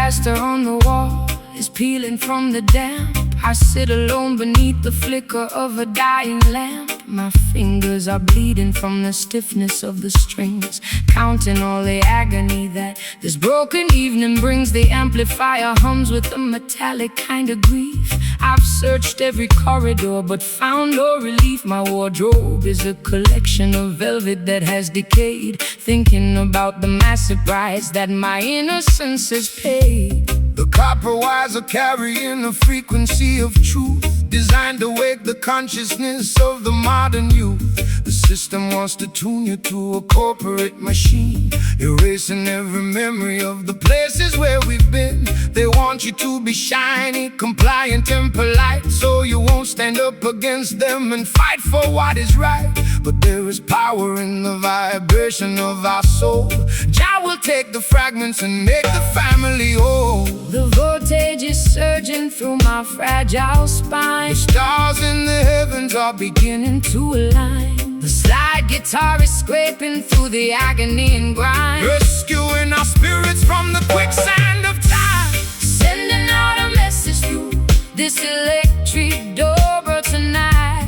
plaster on the wall is peeling from the damp. I sit alone beneath the flicker of a dying lamp. My fingers are bleeding from the stiffness of the strings, counting all the agony that this broken evening brings. The amplifier hums with a metallic kind of grief. I've searched every corridor but found no relief. My wardrobe is a collection of velvet that has decayed, thinking about the massive price that my innocence has paid. The copper wires are carrying a frequency of truth, designed to wake the consciousness of the modern youth. The system wants to tune you to a corporate machine, erasing every memory of the places where we've been. They want you to be shiny, compliant and polite, so you won't stand up against them and fight for what is right. But there is power in the vibration of our soul. Jah will take the fragments and make the family whole. The voltage is surging through my fragile spine. The stars in the heavens are beginning to align. The slide guitar is scraping through the agony and grind, rescuing our spirits from the quicksand of time. Sending out a message through this electric door tonight,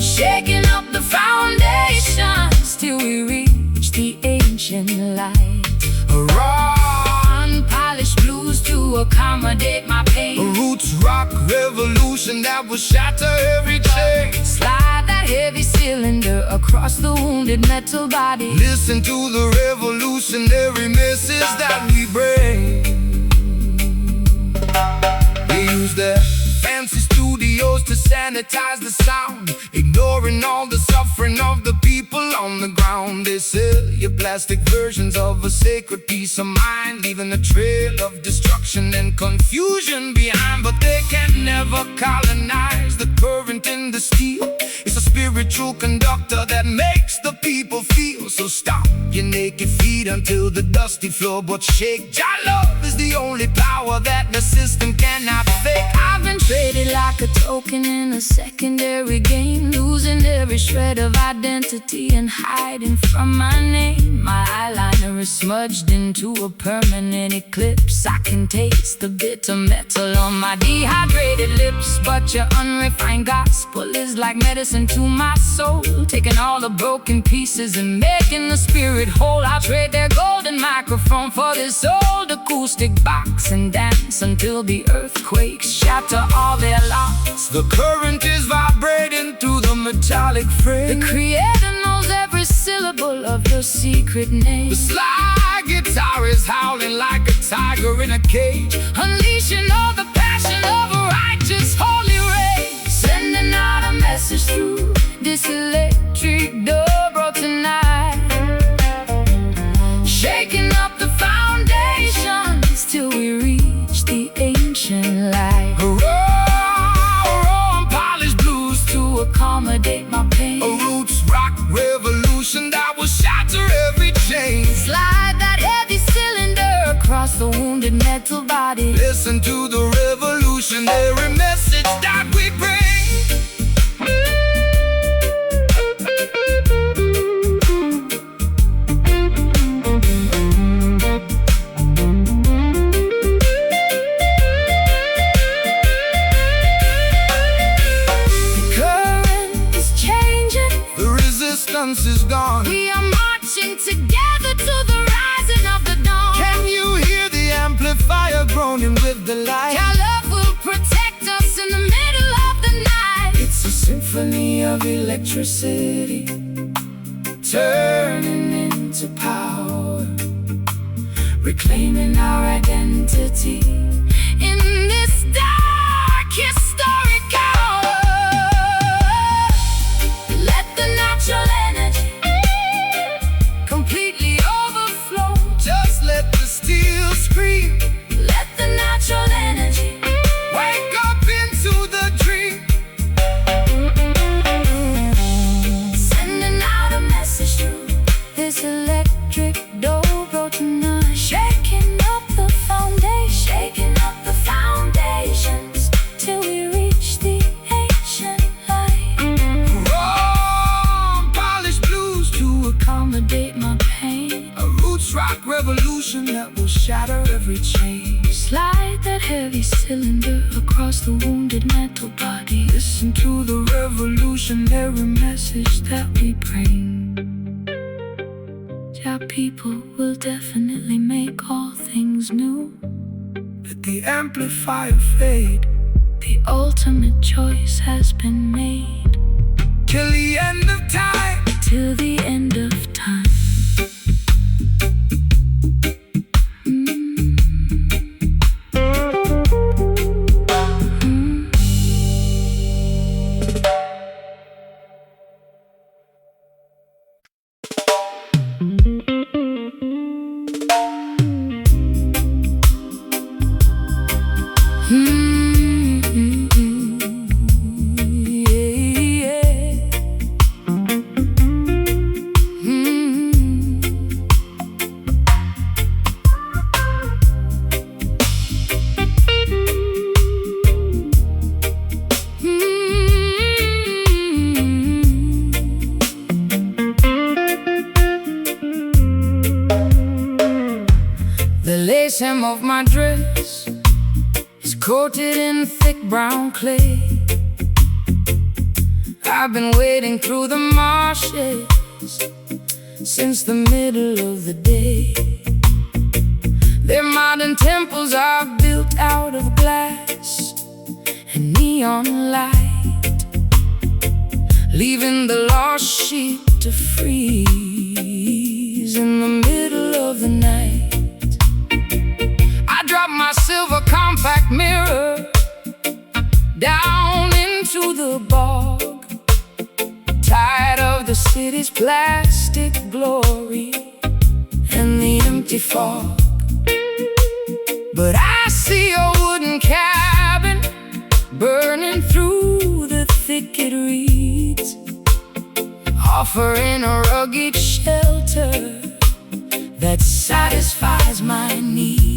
shaking up the foundations till we reach the ancient light. A raw, unpolished blues to accommodate my pain. a roots rock revolution that will shatter every chain. Slide that heavy cylinder across the wounded metal body. Listen to the revolutionary message that we bring. They use their fancy studios to sanitize the sound, ignoring all the suffering of the people on the ground. They sell you plastic versions of a sacred peace of mind, leaving a trail of destruction and confusion behind. But they can never colonize the current in the steel. It's a spiritual conductor that makes the people feel. So stomp your naked feet until the dusty floorboards shake. Jah love is the only power that the system cannot fake. I've been traded like a token in a secondary game, losing every shred of identity and hiding from my name. My eyeliner is smudged into a permanent eclipse. I can taste the bitter metal on my dehydrated lips, but your unrefined gospel is like medicine to my soul, taking all the broken pieces and making the spirit whole. I'll trade their golden microphone for this old acoustic box and dance until the earthquakes shatter all their locks. The current is vibrating through the metallic frame. The creator knows every syllable of your secret name. The slide guitar is howling like a tiger in a cage, unleashing all the passion of a righteous holy rage. Sending out a message through this electric dobro tonight, shaking up the foundations till we reach the ancient light. raw, unpolished blues To accommodate my pain, a roots rock revolution that will shatter every chain. slide that heavy cylinder across the wounded metal body. Listen to the revolutionary message that we bring. Is gone. We are marching together to the rising of the dawn. Can you hear the amplifier groaning with the light? Our love will protect us in the middle of the night. It's a symphony of electricity, turning into power, reclaiming our identity in this dark historic hour. Let the natural energy completely overflow. just let the steel scream. Let the natural energy Wake up into the dream. sending out a message through this electric dobro tonight, shaking up the foundations till we rock revolution that will shatter every chain. Slide that heavy cylinder across the wounded metal body. Listen to the revolutionary message that we bring. Our people will definitely make all things new. Let the amplifier fade. The ultimate choice has been made. Till the end of time. Till the end of time. The lace hem of my dress is coated in thick brown clay. I've been wading through the marshes since the middle of the day. Their modern temples are built out of glass and neon light, leaving the lost sheep to freeze in the middle of the night. Drop my silver compact mirror down into the bog, tired of the city's plastic glory and the empty fog. But I see a wooden cabin burning through the thicket reeds, offering a rugged shelter that satisfies my needs.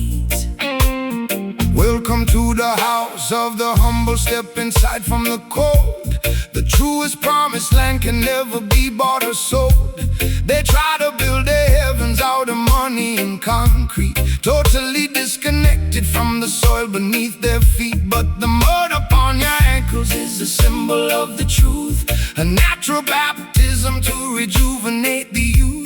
Welcome to the house of the humble. Step inside from the cold. The truest promised land can never be bought or sold. They try to build their heavens out of money and concrete, totally disconnected from the soil beneath their feet. But the mud upon your ankles is a symbol of the truth, a natural baptism to rejuvenate the youth.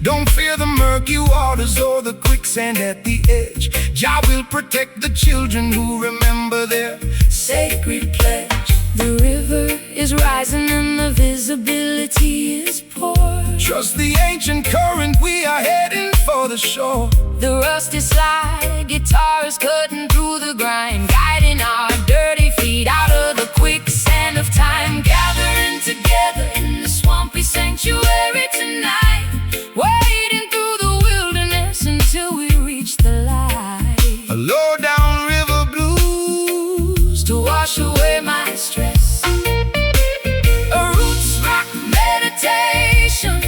Don't fear the murky waters or the quicksand at the edge. Jah will protect the children who remember their sacred pledge. The river is rising and the visibility is poor. Trust the ancient current, we are heading for the shore. The rusty slide guitar is cutting through the grind, guiding our dirty feet out of the quicksand of time. Gathering together in the swampy sanctuary tonight, wading through the wilderness until we reach the light. A low down river blues to wash away my stress. A roots rock meditation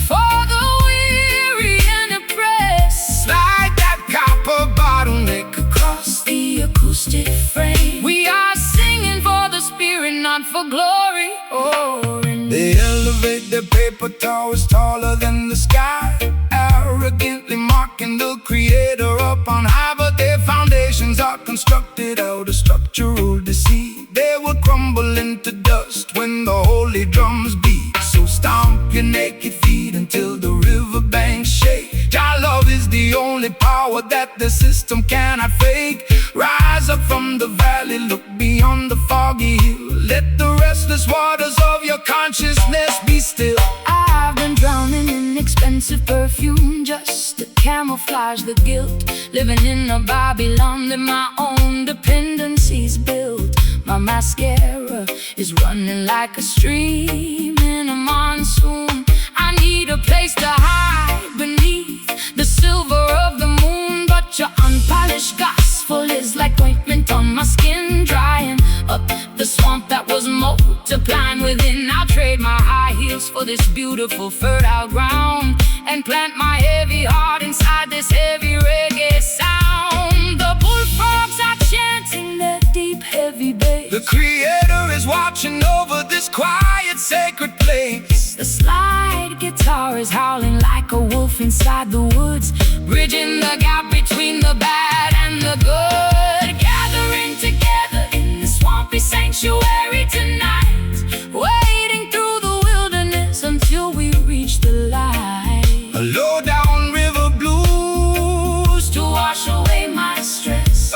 for the weary and oppressed. Slide that copper bottleneck across The acoustic frame. We are singing for the spirit, not for glory or They elevate their paper towers taller than the sky, arrogantly mocking the creator up on high. But their foundations are constructed out of structural deceit. They will crumble into dust when the holy drums beat. So stomp your naked feet until the riverbanks shake. Jah love is the only power that the system cannot fake. Rise up from the valley, look beyond the foggy hill. Let the restless waters of your consciousness be still. I've been drowning in expensive perfume just to camouflage the guilt. Living in a Babylon that my own dependencies built. My mascara is running like a stream in a monsoon. I need a place to hide beneath the silver of the moon. But your unpolished gospel is like ointment on my skin, drying up the swamp that was multiplying within. I'll trade my high heels for this beautiful fertile ground and plant my heavy heart inside this heavy reggae sound. The bullfrogs are chanting their deep heavy bass. The creator is watching over this quiet sacred place. The slide guitar guitar is howling like a wolf inside the woods, bridging the gap between the bad and the good. Gathering together in the swampy sanctuary tonight, wading through the wilderness until we reach the light. A low down river blues To wash away my stress.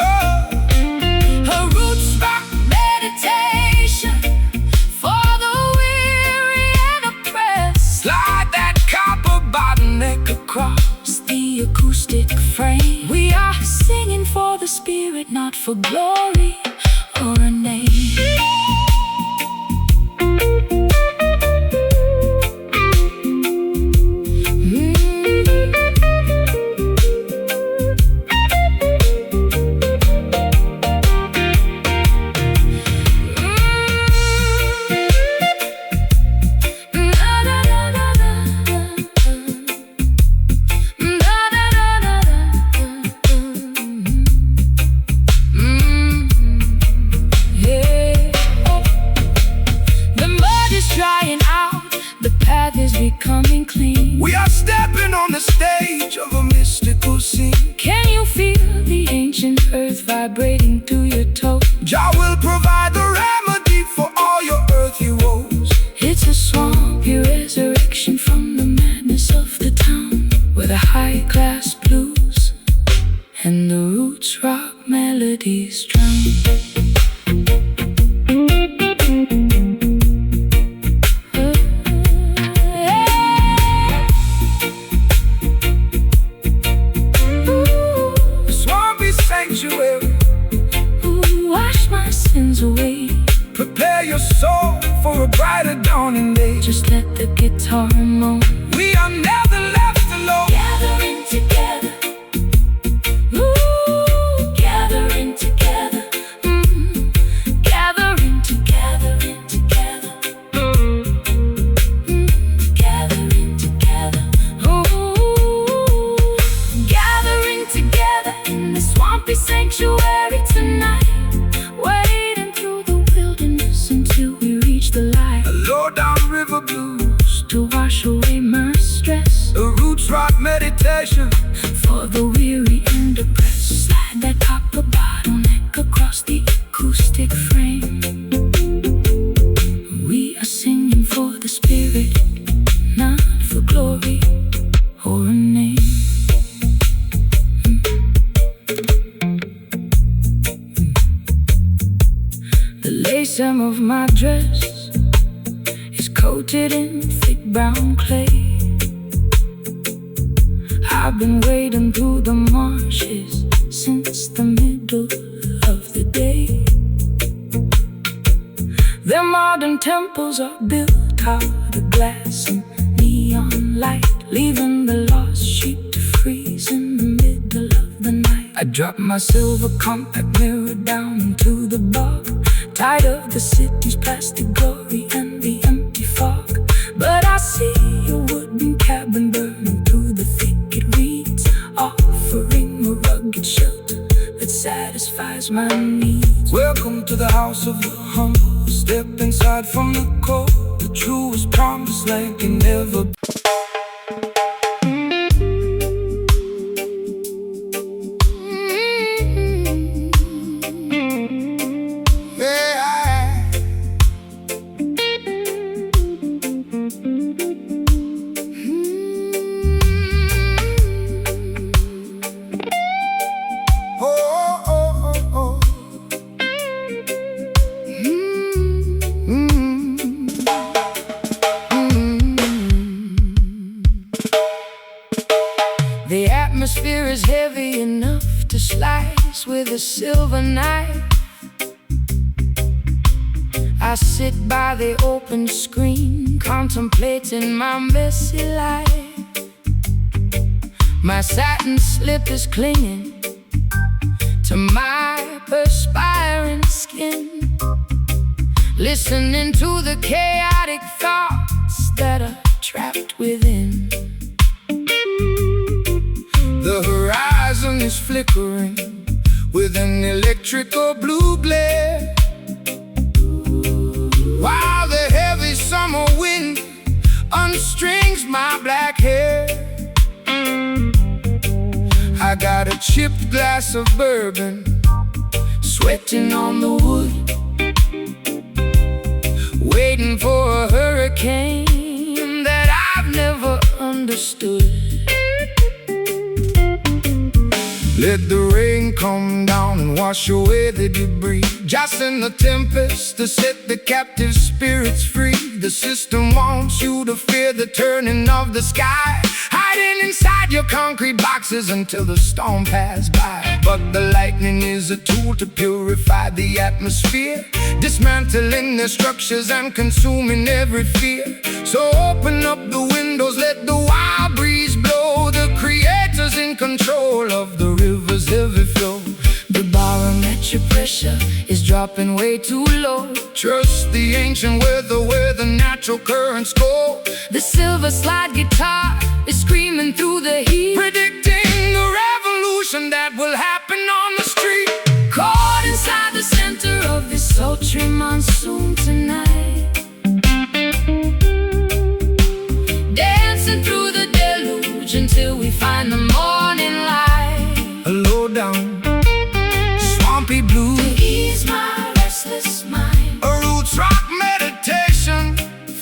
Her roots rock meditation for the weary and oppressed. Slide that copper bottleneck Across the acoustic frame, we are singing for the spirit, not for glory or a name. Becoming clean. We are stepping on the stage of a mystical scene. Can you feel the ancient earth vibrating through your toes? Jah will provide the remedy for all your earthly woes. It's a swampy resurrection from the madness of the town, where the high-class blues and the roots rock melodies drown. Wash my sins away. Prepare your soul for a brighter dawning day. Just let the guitar moan. We are never left alone. Gathering together. Ooh, gathering together. Gathering together. Gathering together. Ooh, gathering together in the swampy sanctuary tonight. Wading through the wilderness until we reach the light. A low down river blues To wash away my stress. a roots rock meditation For the weary and oppressed. Slide that copper bottleneck across the acoustic frame. We are singing for the spirit, not for glory or a name. The lace hem of my dress is coated in thick brown clay. I've been wading through the marshes since the middle of the day. Their modern temples are built out of glass and neon light, leaving the lost sheep to freeze in the middle of the night. I dropped my silver compact mirror down into the bog, tired of the city's plastic glory and the empty fog. But I see a wooden cabin burning through the thicket reeds, offering a rugged shelter that satisfies my needs. Welcome to the house of the humble. Step inside from the cold. The truest promised land can never be. The atmosphere is heavy enough to slice with a silver knife. I sit by the open screen, contemplating my messy life. My satin slip is clinging to my perspiring skin, listening to the chaotic thoughts that are trapped within. The horizon is flickering with an electrical blue glare, while the heavy summer wind strings my black hair. I got a chipped glass of bourbon, sweating on the wood, waiting for a hurricane that I've never understood. Let the rain come down and wash away the debris, just in the tempest to set the captive spirits free. The system wants you to fear the turning of the sky, hiding inside your concrete boxes until the storm passes by. But the lightning is a tool to purify the atmosphere, dismantling their structures and consuming every fear. So open up the windows, let the wild breeze blow. The creator's in control of the river's heavy flow. The barometric pressure is dropping way too low. Trust the ancient weather where the natural currents go. The silver slide guitar is screaming through the heat, predicting the revolution that will happen on the street. Caught inside the center of this sultry monsoon tonight, dancing through the deluge until we find the morning light. A low down, swampy blues to ease my restless mind, a roots rock meditation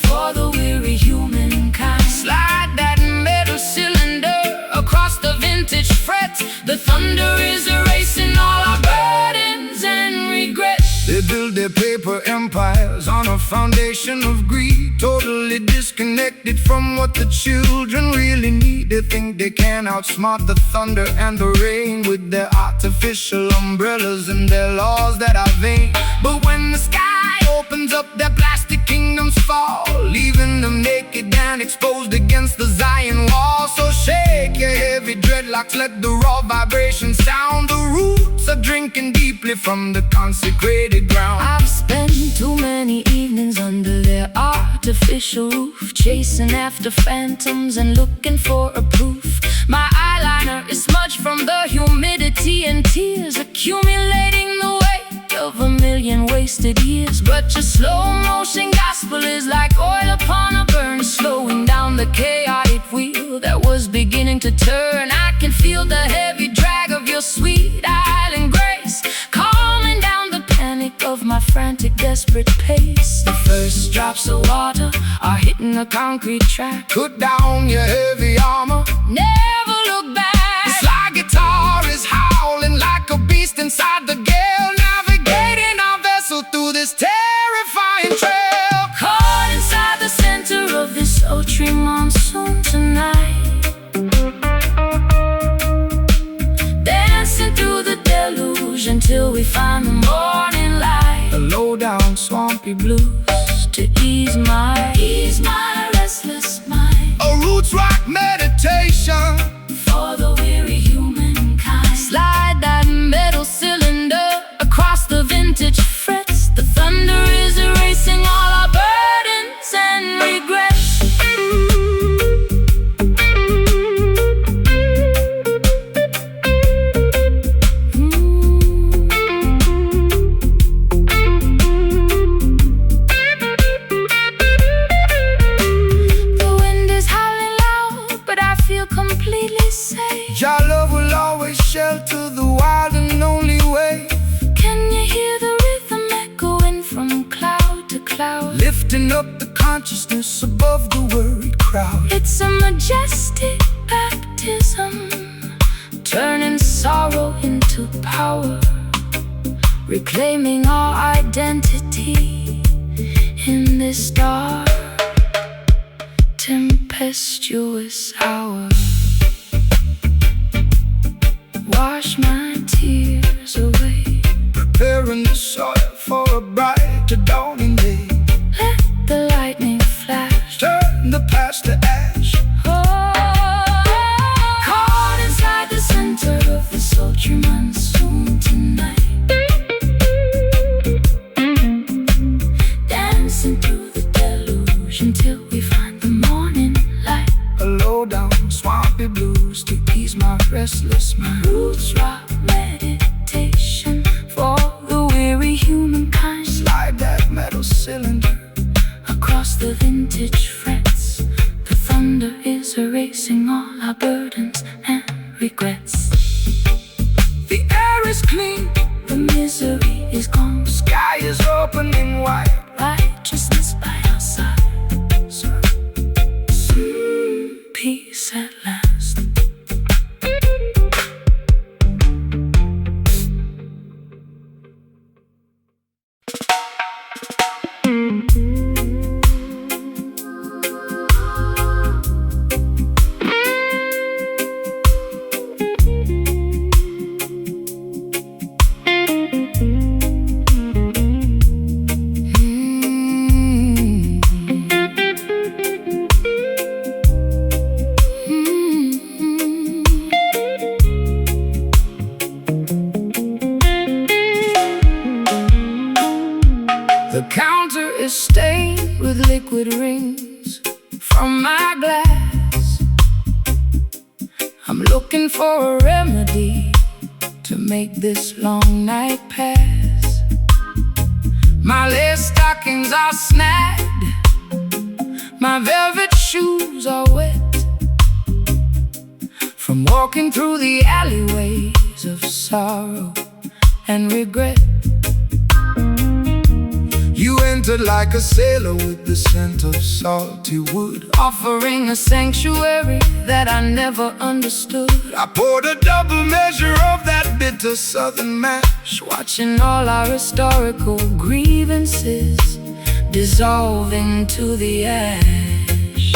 for the weary humankind. Slide that metal cylinder across the vintage frets. The thunder is erasing all our burdens and regrets. They build their paper empires on a foundation of greed, totally disconnected from what the children really need. They think they can outsmart the thunder and the rain with their artificial umbrellas and their laws that are vain. But when the sky opens up, their plastic kingdoms fall, leaving them naked and exposed against the Zion wall. So shake your heavy dreadlocks, let the raw vibration sound. The roots are drinking deeply from the consecrated ground. I've spent too many evenings under their artificial roof, chasing after phantoms and looking for a proof. My eyeliner is smudged from the humidity and tears, accumulating the weight of a million wasted years. But your slow motion gospel is like oil upon a burn, slowing down the chaotic wheel that was beginning to turn. I can feel the heavy drag of your sweet island grace, calming down the panic of my frantic, desperate pace. The first drops of water are hitting the concrete track. Put down your heavy armor, never look back. The slide guitar is howling like a beast inside the gale, navigating our vessel through this terrifying trail. Caught inside the center of this sultry monsoon tonight, dancing through the deluge until we find the morning light. A low down swampy blues to ease my restless mind, a roots rock meditation for the weary humankind. Slide that metal cylinder across the vintage frets. The thunder is erasing all our burdens and regrets. Completely safe. Your love will always shelter the wild and lonely way. Can you hear the rhythm echoing from cloud to cloud, lifting up the consciousness above the worried crowd? It's a majestic baptism, turning sorrow into power, reclaiming our identity in this dark, tempestuous hour. Wash my tears away, preparing the soil for a brighter dawning day. Let the lightning flash, turn the past to ash. Caught inside the center of the sultry monsoon tonight, dancing through the deluge until we find the morning light. A low down swampy blues to ease my restless mind. Roots rock meditation for the weary humankind. Slide that metal cylinder across the vintage frets. The is erasing all our burdens and regrets. The air is clean, The misery is gone, sky is opening wide. righteousness by our side. Peace at last. The counter is stained with liquid rings from my glass. I'm looking for a remedy to make this long night pass. My lace stockings are snagged, My velvet shoes are wet from walking through the alleyways of sorrow and regret. You entered like a sailor with the scent of salty wood, Offering a sanctuary that I never understood. I poured a double measure of that bitter southern mash, Watching all our historical grievances dissolving to the ash.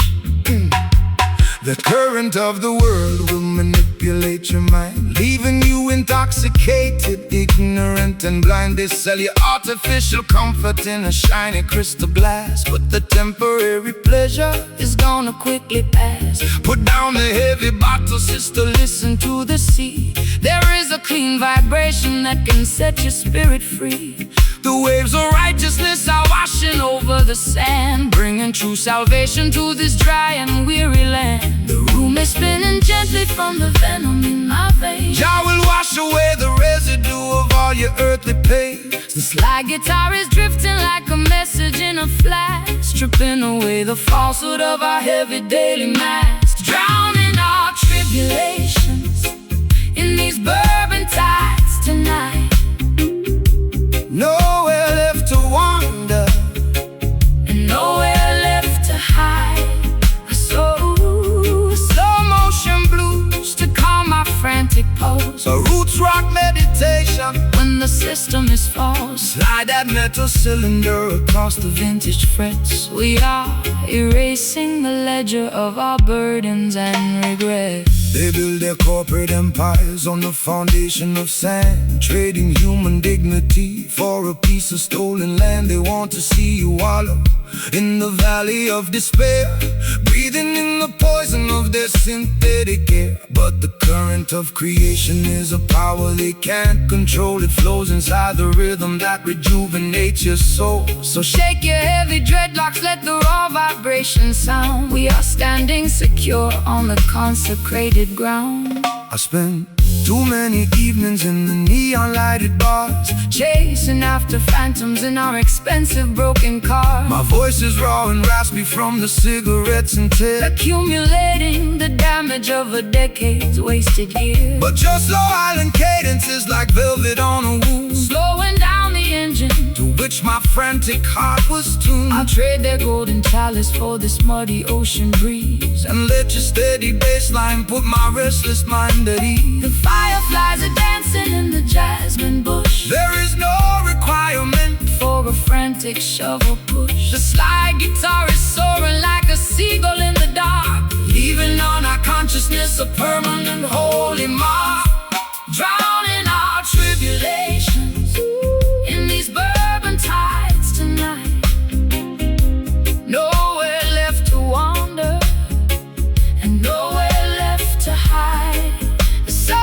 The current of the world will manipulate your mind, leaving you intoxicated, ignorant and blind. They sell you artificial comfort in a shiny crystal glass, but the temporary pleasure It's gonna quickly pass. put down the heavy bottle, sister, listen to the sea. There is a clean vibration that can set your spirit free. The waves of righteousness are washing over the sand, Bringing true salvation to this dry and weary land. The room is spinning gently from the venom in my veins. Jah will wash away the residue of all your earthly pain. The slide guitar is drifting like a message in a flash, stripping away the falsehood of our heavy daily masks. Drowning our tribulations in these bourbon tides tonight. Nowhere left to wander, And nowhere left to hide. Slow motion blues to calm my frantic pulse. a roots rock meditation. When the system is false, Slide that metal cylinder across the vintage frets. we are erasing the ledger of our burdens and regrets. They build their corporate empires on the foundation of sand, trading human dignity for a piece of stolen land. They want to see you wallow in the valley of despair, breathing in the poison of their synthetic air. But the current of creation is a power they can't control. It flows inside the rhythm that rejuvenates your soul. So shake your heavy dreadlocks, let the raw vibration sound. We are standing secure on the consecrated ground. I spent too many evenings in the neon lighted bars, Chasing after phantoms in our expensive broken car. my voice is raw and raspy from the cigarettes and tears. Accumulating the damage of a decade's wasted years. But your slow island cadence is like velvet on a wound, Slowing down the engine, to which my frantic heart was tuned. I'll trade their golden chalice for this muddy ocean breeze. And let your steady bassline put my restless mind at ease. The fireflies are dancing in the jasmine bush, There is no requirement for a frantic shovel push. The slide guitar is soaring like a seagull in the dark, leaving on our consciousness a permanent holy mark. drowning our tribulations in these bourbon tides tonight. Nowhere left to wander and nowhere left to hide. So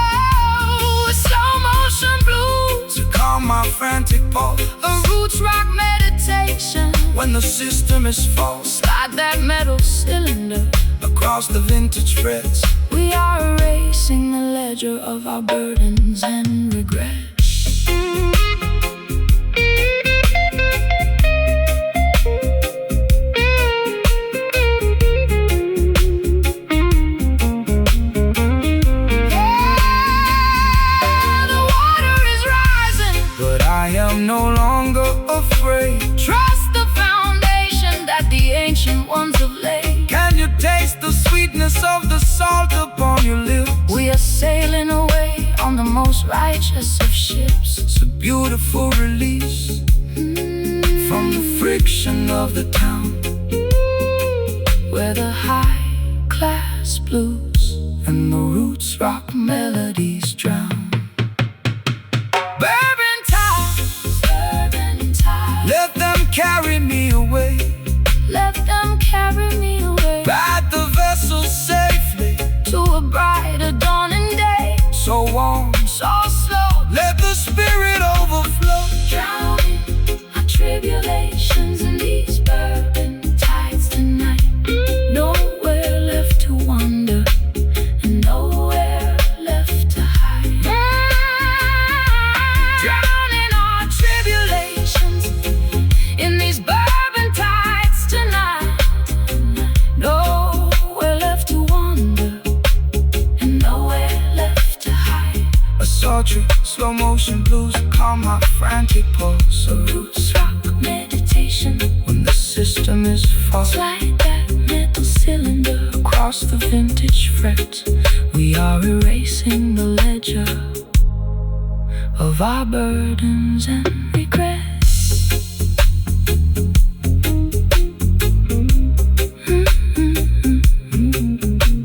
slow motion blues To calm my frantic pulse, a roots rock meditation. when the system is false, Slide that metal cylinder, across the vintage frets. we are erasing the ledger of our burdens and regrets. sailing away on the most righteous of ships. It's a beautiful release from the friction of the town, where the high-class blues and the roots rock melodies drown. Bourbon tides, let them carry me away. Let them carry me away. Ride the vessel safely to a brighter dawning day. So warm, So slow, let the spirit overflow. drowning our tribulations in these bourbon tides tonight. Nowhere left to wander, and nowhere left to hide. Drowning our tribulations in these bourbon tides tonight. Nowhere left to wander, and nowhere left to hide. A sultry, slow motion blues calm my frantic pulse. A roots rock meditation, When the system is false, slide that metal cylinder across the vintage frets, we are erasing the ledger of our burdens and regrets.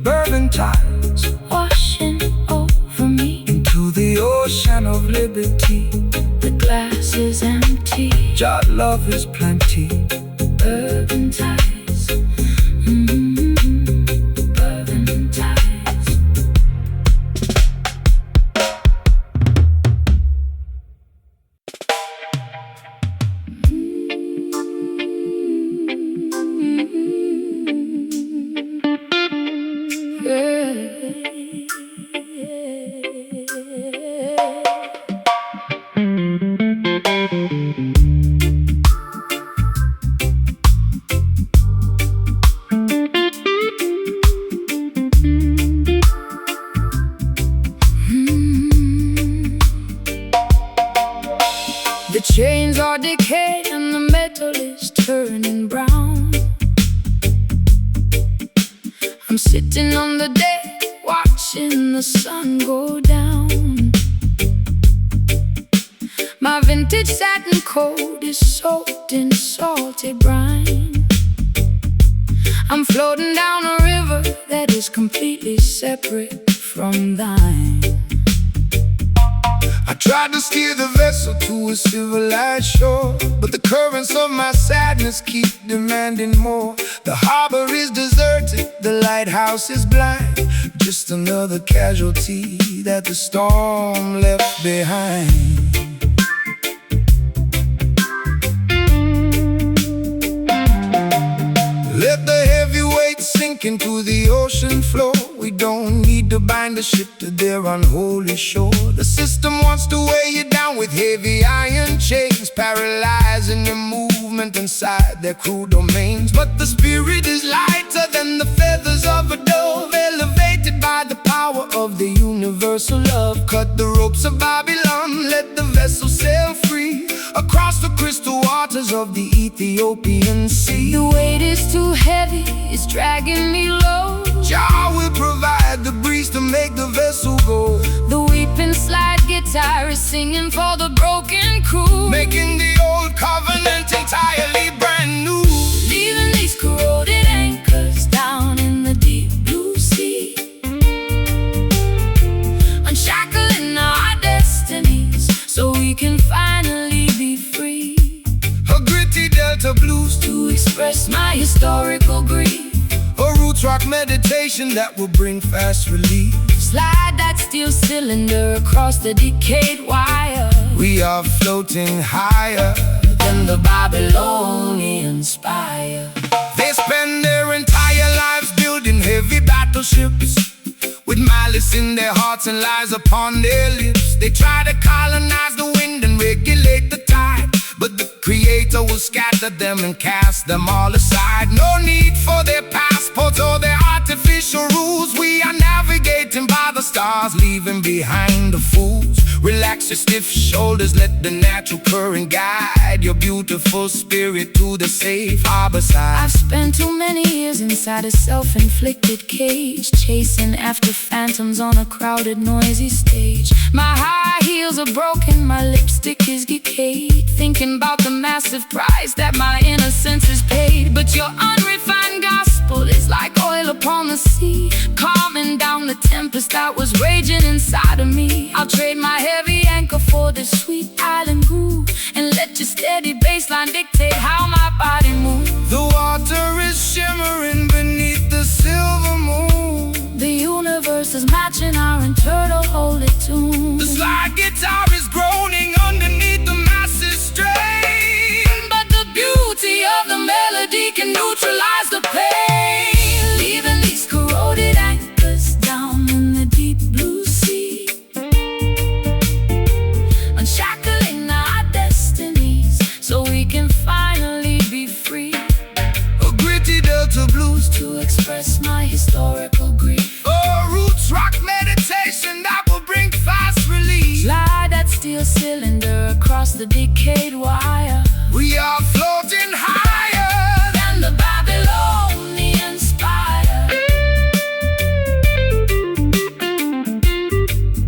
bourbon tides Washing over me, into the ocean of liberty. the glass is empty. Jah love is plenty. Bourbon tides, bourbon tides. The chains are decayed and the metal is turning brown. I'm sitting on the deck, watching the sun go down. My vintage satin coat is soaked in salty brine. I'm floating down a river that is completely separate from thine. I tried to steer the vessel to a civilized shore, but the currents of my sadness keep demanding more. The harbor is deserted, the lighthouse is blind, just another casualty that the storm left behind. Let the heavy weight sink into the ocean floor. We don't need to bind the ship to their unholy shore. The system wants to weigh you down with heavy iron chains, paralyzing your movement inside their cruel domains. But the spirit is lighter than the feathers of a dove, elevated by the power of the universal love. Cut the ropes of Babylon, let the vessel sail free across the crystal waters of the Ethiopian sea. The weight is too heavy, it's dragging me low. Jah will provide the breeze to make the vessel go. The weeping slide guitar is singing for the broken crew, Making the old covenant entirely brand new. leaving these corroded anchors down in the deep blue sea, unshackling our destinies so we can finally be free. A gritty delta blues, To express my historical grief, a roots rock meditation that will bring fast relief. slide that steel cylinder across the decayed wire. We are floating higher Than the Babylonian spire. They spend their entire lives building heavy battleships, with malice in their hearts and lies upon their lips. They try to colonize the wind and regulate the tide, but the Creator will scatter them and cast them all aside. No need for their passports or their artificial rules. We are navigating by the stars. stars, leaving behind the fools. Relax your stiff shoulders, let the natural current guide your beautiful spirit to the safe harbor side. I've spent too many years inside a self-inflicted cage, chasing after phantoms on a crowded, noisy stage. My high heels are broken, my lipstick is decayed, thinking about the massive price that my innocence is paid. But your unrefined gospel is like oil upon the sea, calming down the tempest that was raging inside of me. I'll trade my heavy anchor for this sweet island groove, and let your steady bassline dictate how my body moves. The water is shimmering beneath the silver moon. The universe is matching our internal holy tune. The slide guitar is groaning underneath the massive strain, but the beauty of the melody can neutralize the pain, leaving these corroded anchors down in the deep blue sea, unshackling our destinies so we can finally be free. a gritty Delta blues, To express my historical grief, a roots rock meditation that will bring fast relief. slide that steel cylinder across the decayed wire. We are floating higher Than the Babylonian spire,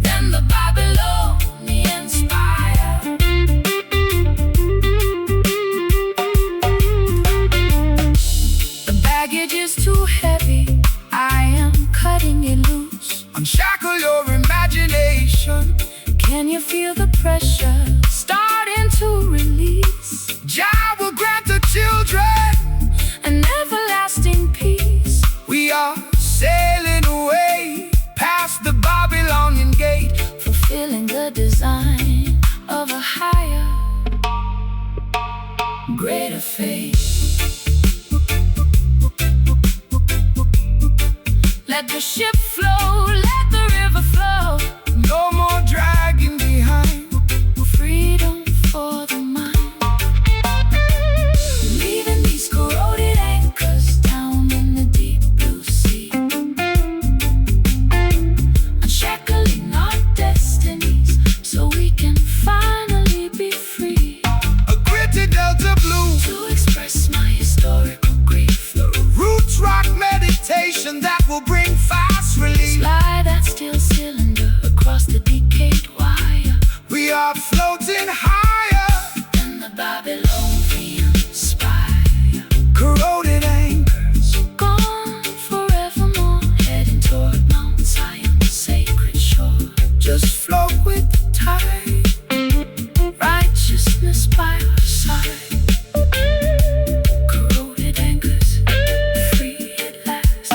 than the Babylonian spire. The baggage is too heavy, I am cutting it loose. Unshackle your imagination. Can you feel the pressure starting to release? Jah will grant the children. An everlasting peace. We are sailing away past the Babylonian gate, Fulfilling the design of a higher, greater fate. Let the ship flow, let the river flow. no more dragging behind. Freedom for the mind, leaving these corroded anchors down in the deep blue sea, unshackling our destinies so we can finally be free. A gritty Delta blues, To express my historical grief, roots rock meditation that will bring fast relief. slide that steel cylinder across the decayed wire. We are floating higher Than the Babylonian spire, corroded anchors. gone forevermore, heading toward Mount Zion's sacred shore. Just float with the tide. Righteousness by our side, corroded anchors, free at last.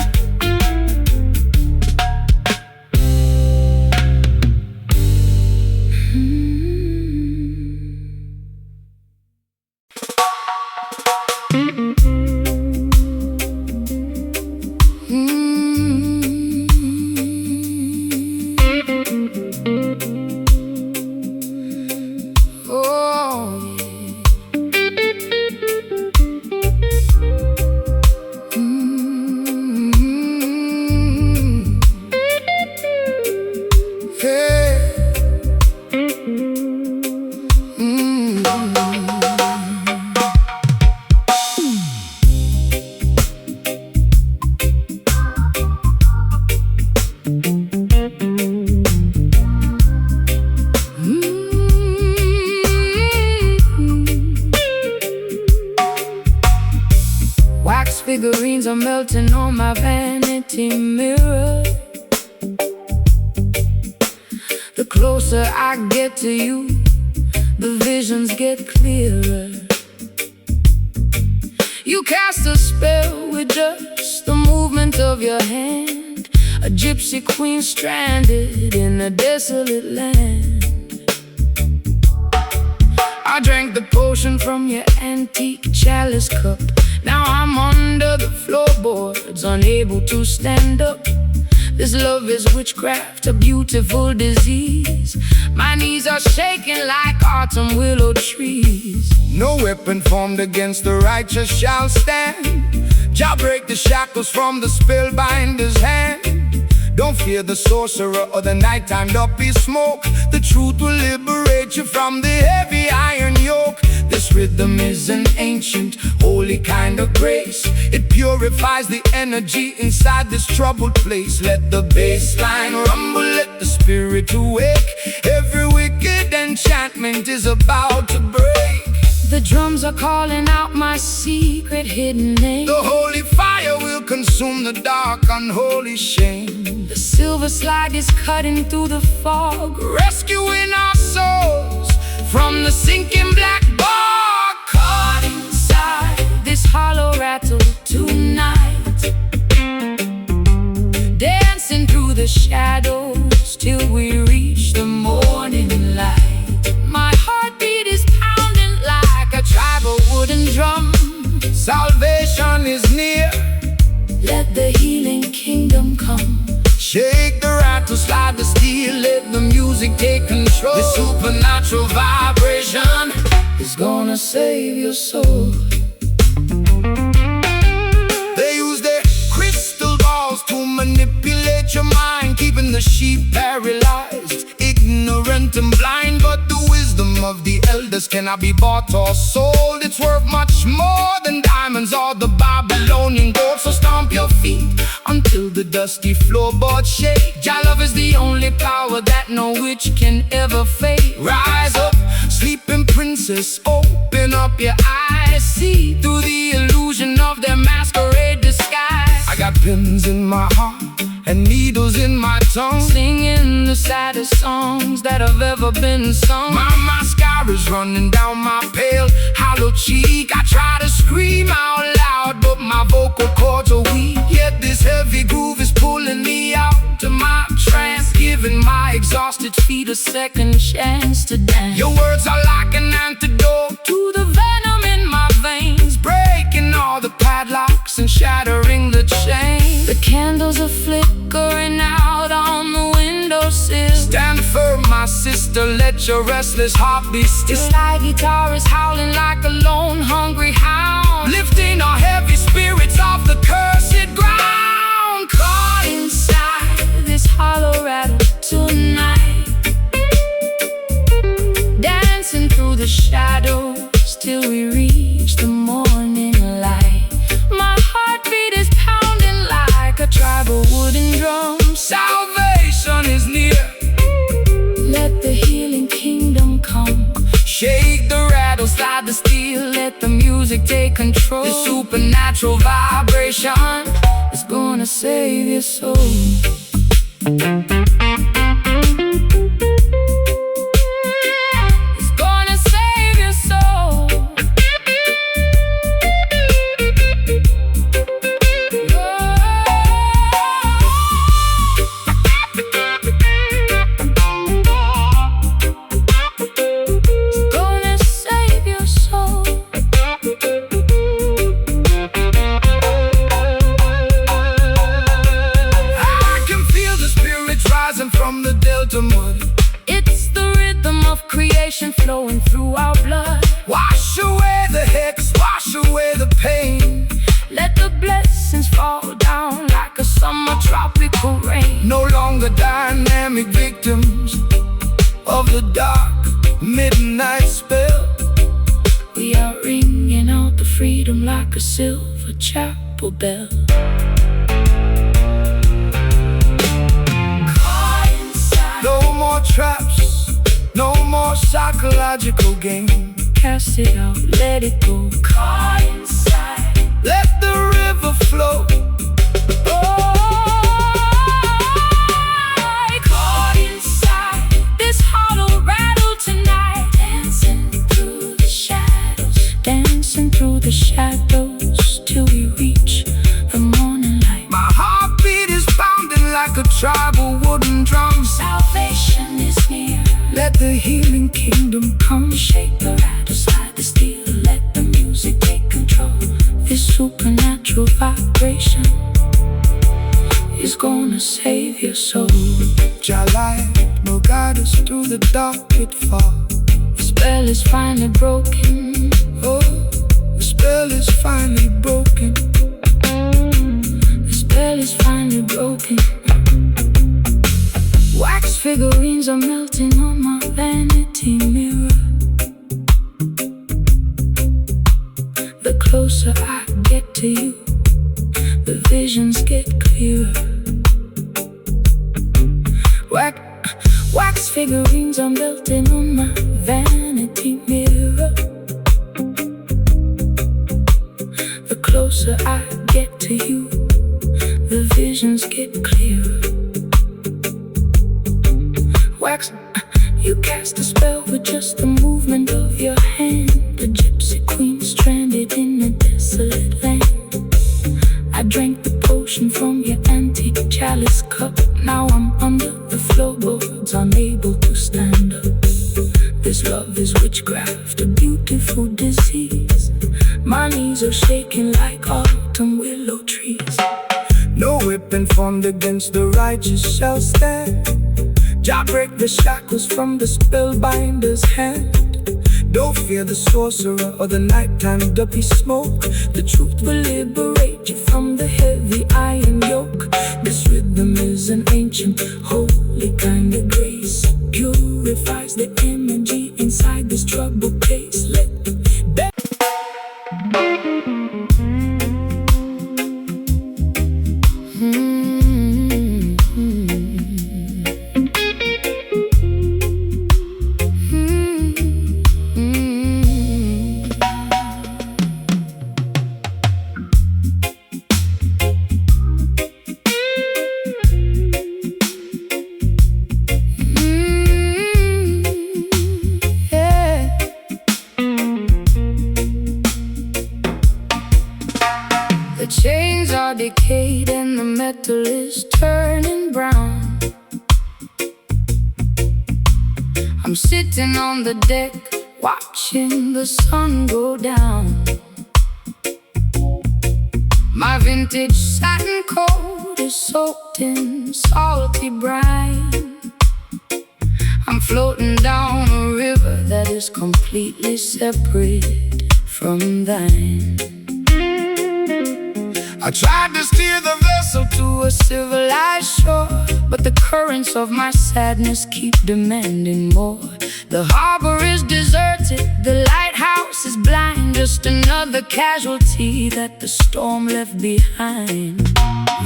Oh, Hey. Wax figurines are melting on my vanity mirror. The closer I get to you, the visions get clearer. You cast a spell with just the movement of your hand, a gypsy queen stranded in a desolate land. I drank the potion from your antique chalice cup. Now I'm under the floorboards, unable to stand up. This love is witchcraft, a beautiful disease. My knees are shaking like autumn willow trees. No weapon formed against the righteous shall stand. Jah break the shackles from the spellbinder's hand. Don't fear the sorcerer or the nighttime duppy smoke. The truth will liberate you from the heavy iron yoke. This rhythm is an ancient, holy kind of grace. It purifies the energy inside this troubled place. Let the bass line rumble, let the spirit awake. Every wicked enchantment is about to break. The drums are calling out my secret hidden name. The holy fire will consume the dark unholy shame. The silver slide is cutting through the fog, Rescuing our souls from the sinking black bog. caught inside this hollow rattle tonight, dancing through the shadows till we reach the morning light. My heartbeat is pounding like a tribal wooden drum. Salvation is near. Let the healing kingdom come. Shake the rattle, slide the steel, let the music take control. The supernatural vibration Is gonna save your soul. They use their crystal balls to manipulate your mind, keeping the sheep paralyzed, ignorant and blind. But the wisdom of the elders cannot be bought or sold. It's worth much more than diamonds or the Babylonian gold. So stomp your feet until the dusty floorboards shake. Jah love is the only power that no witch can ever fade. Rise up, sleeping princess, open up your eyes. See through the illusion of their masquerade disguise. I got pins in my heart and needles in my tongue, Singing the saddest songs that have ever been sung. my mascara's running down my pale, hollow cheek. I try to scream out loud, but my vocal cords are weak. Yet this heavy groove is pulling me out to my trance, giving my exhausted feet a second chance to dance. Your words are like an antidote To the venom in my veins, breaking all the padlocks and shattering the chain. the candles are flickering out on the windowsill. Stand firm, my sister, let your restless heart be The still. slide guitar is howling like a lone hungry hound, Lifting our heavy spirits off the cursed ground. caught inside this hollow rattle tonight, dancing through the shadows till we reach the morning light. My heartbeat is pounding like a tribal wooden drum. Salvation is near. Let the healing kingdom come. Shake the rattle, Slide the steel, let the music take control. the supernatural vibration. Is gonna save your soul. It's gonna save your soul. It's gonna save your soul. I can feel the spirits rising from the delta mud. It's the rhythm of creation flowing through our blood. Wash away the hex, wash away the pain. Let the blessings fall down like a summer tropical rain. No longer dynamic victims of the dark midnight spell. We are ringing out the freedom like a silver chapel bell. Caught inside, No more traps, no more psychological game. cast it out, let it go. Caught inside, Let the river flow. caught inside this hollow rattle tonight, dancing through the shadows, dancing through the shadows till we reach the morning light. My heartbeat is pounding like a tribal wooden drum. Salvation is near. Let the healing kingdom come. Shake the rattle, slide the steel, let the music take control. This supernatural vibration is gonna save your soul. Jah light will guide us through the dark pitfall. The spell is finally broken. Oh, the spell is finally broken. The spell is finally broken. Wax figurines are melting on my vanity mirror. The closer I get to you, the visions get clearer. Wax figurines are melting on my vanity mirror. The closer I get to you, the visions get clearer. Wax, you cast a spell with just the movement of your hand. A gypsy queen stranded in a desolate land. I drank the potion from your antique chalice cup. Now I'm under the floorboards, unable to stand up. This love is witchcraft, a beautiful disease. My knees are shaking like autumn willow trees. No weapon formed against the righteous shall stand. Jah break the shackles from the spellbinder's hand. Don't fear the sorcerer or the nighttime duppy smoke. The truth will liberate you from the heavy iron yoke. This rhythm is an ancient, holy kind of grace. Purifies the energy inside this troubled place. Let the chains are decayed and the metal is turning brown. I'm sitting on the deck, watching the sun go down. My vintage satin coat is soaked in salty brine. I'm floating down a river that is completely separate from thine. I tried to steer the vessel To a civilized shore, but the currents of my sadness keep demanding more. The harbor is deserted, the lighthouse is blind. Just another casualty that the storm left behind.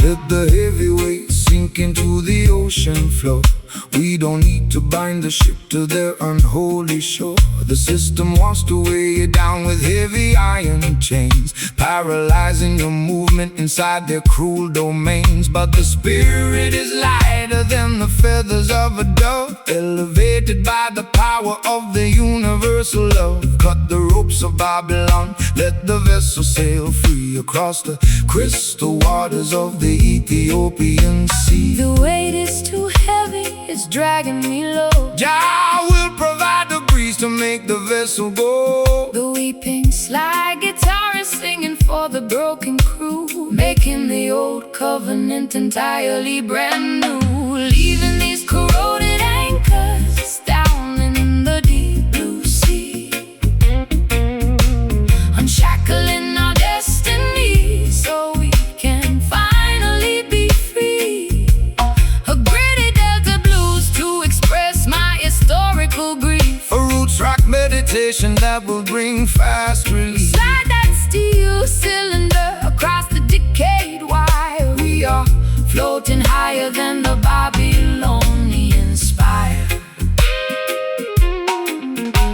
Let the heavy weight sink into the ocean floor. We don't need to bind the ship to their unholy shore. The system wants to weigh you down with heavy iron chains, paralyzing your movement inside their cruel domains. But the spirit is lighter than the feathers of a dove, elevated by the power of the universal love. Cut the ropes of Babylon, let the vessel sail free across the crystal waters of the Ethiopian sea. The weight is too heavy, it's dragging me low. Jah will provide the breeze to make the vessel go. The weeping slide guitar is singing for the broken crew, making the old covenant entirely brand new. Leaving these corroded anchors down in the deep blue sea, unshackling our destiny so we can finally be free. A gritty delta blues to express my historical grief. A roots rock meditation that will bring fast relief. Slide that steel cylinder across the decayed wire. We are floating higher than the Babylonian spire.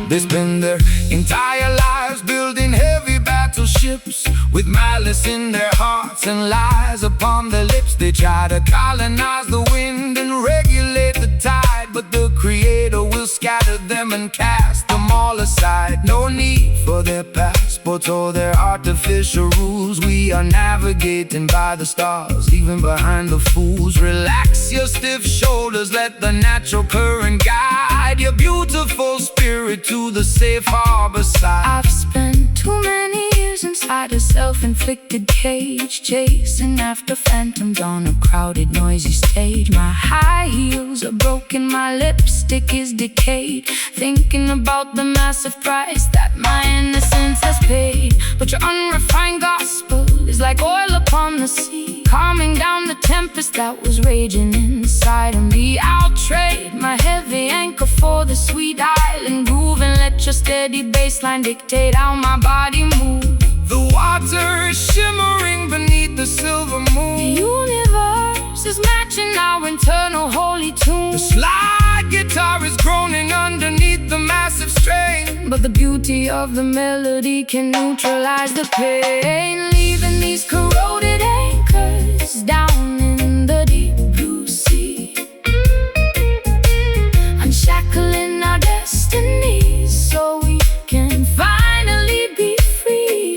They spend their entire lives building heavy battleships, with malice in their hearts and lies upon their lips. They try to colonize the wind and regulate the tide, but the Creator will scatter them and cast them all aside. No need for their passports or their artificial rules. We are navigating by the stars, leaving behind the fools. Relax your stiff shoulders, let the natural current guide your beautiful spirit to the safe harbor side. I've spent too many years inside a self-inflicted cage, chasing after phantoms on a crowded, noisy stage. My high heels are broken, my lipstick is decayed, thinking about the massive price that my innocence has paid. But your unrefined gospel is like oil upon the sea, calming down the tempest that was raging inside of me. I'll trade my heavy anchor for the sweet island groove, and let your steady bassline dictate how my body moves. The water is shimmering beneath the silver moon. The universe is matching our internal holy tune. The slide guitar is groaning underneath the massive strain, but the beauty of the melody can neutralize the pain, leaving these corroded anchors down in the deep blue sea, unshackling our destinies so we can finally be free.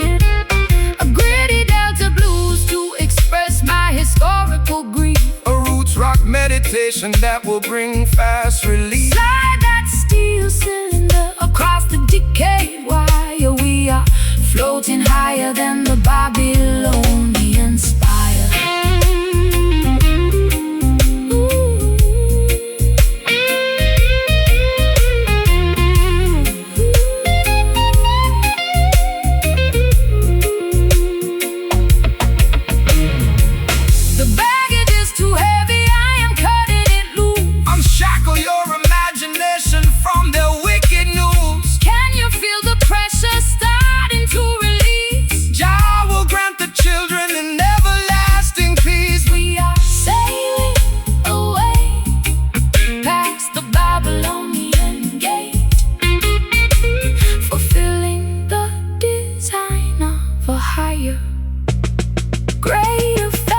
A gritty Delta blues to express my historical grief, a roots rock meditation that will bring fast relief. Slide that steel cylinder across the decayed wire. We are floating higher than the Babylonian spire. The baggage is too heavy, I am cutting it loose. Unshackle your imagination from their wicked news. Can you feel the pressure starting to release? Jah will grant the children an everlasting peace. We are sailing away past the Babylonian gate, fulfilling the design of a higher, greater faith.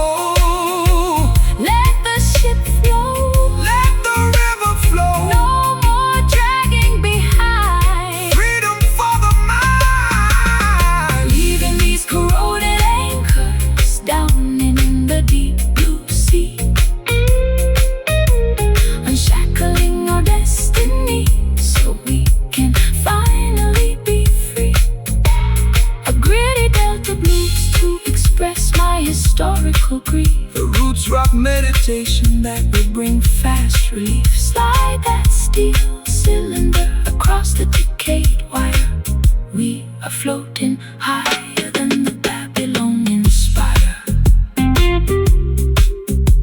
Oh, Let the ship flow, let the river flow. no more dragging behind, Freedom for the mind. leaving these corroded anchors down in the deep blue sea, unshackling our destiny so we can finally be free. A gritty Delta blues to express my historical grief, The roots rock meditation that will bring fast relief. slide that steel cylinder across the decayed wire. We are floating higher than the Babylonian spire.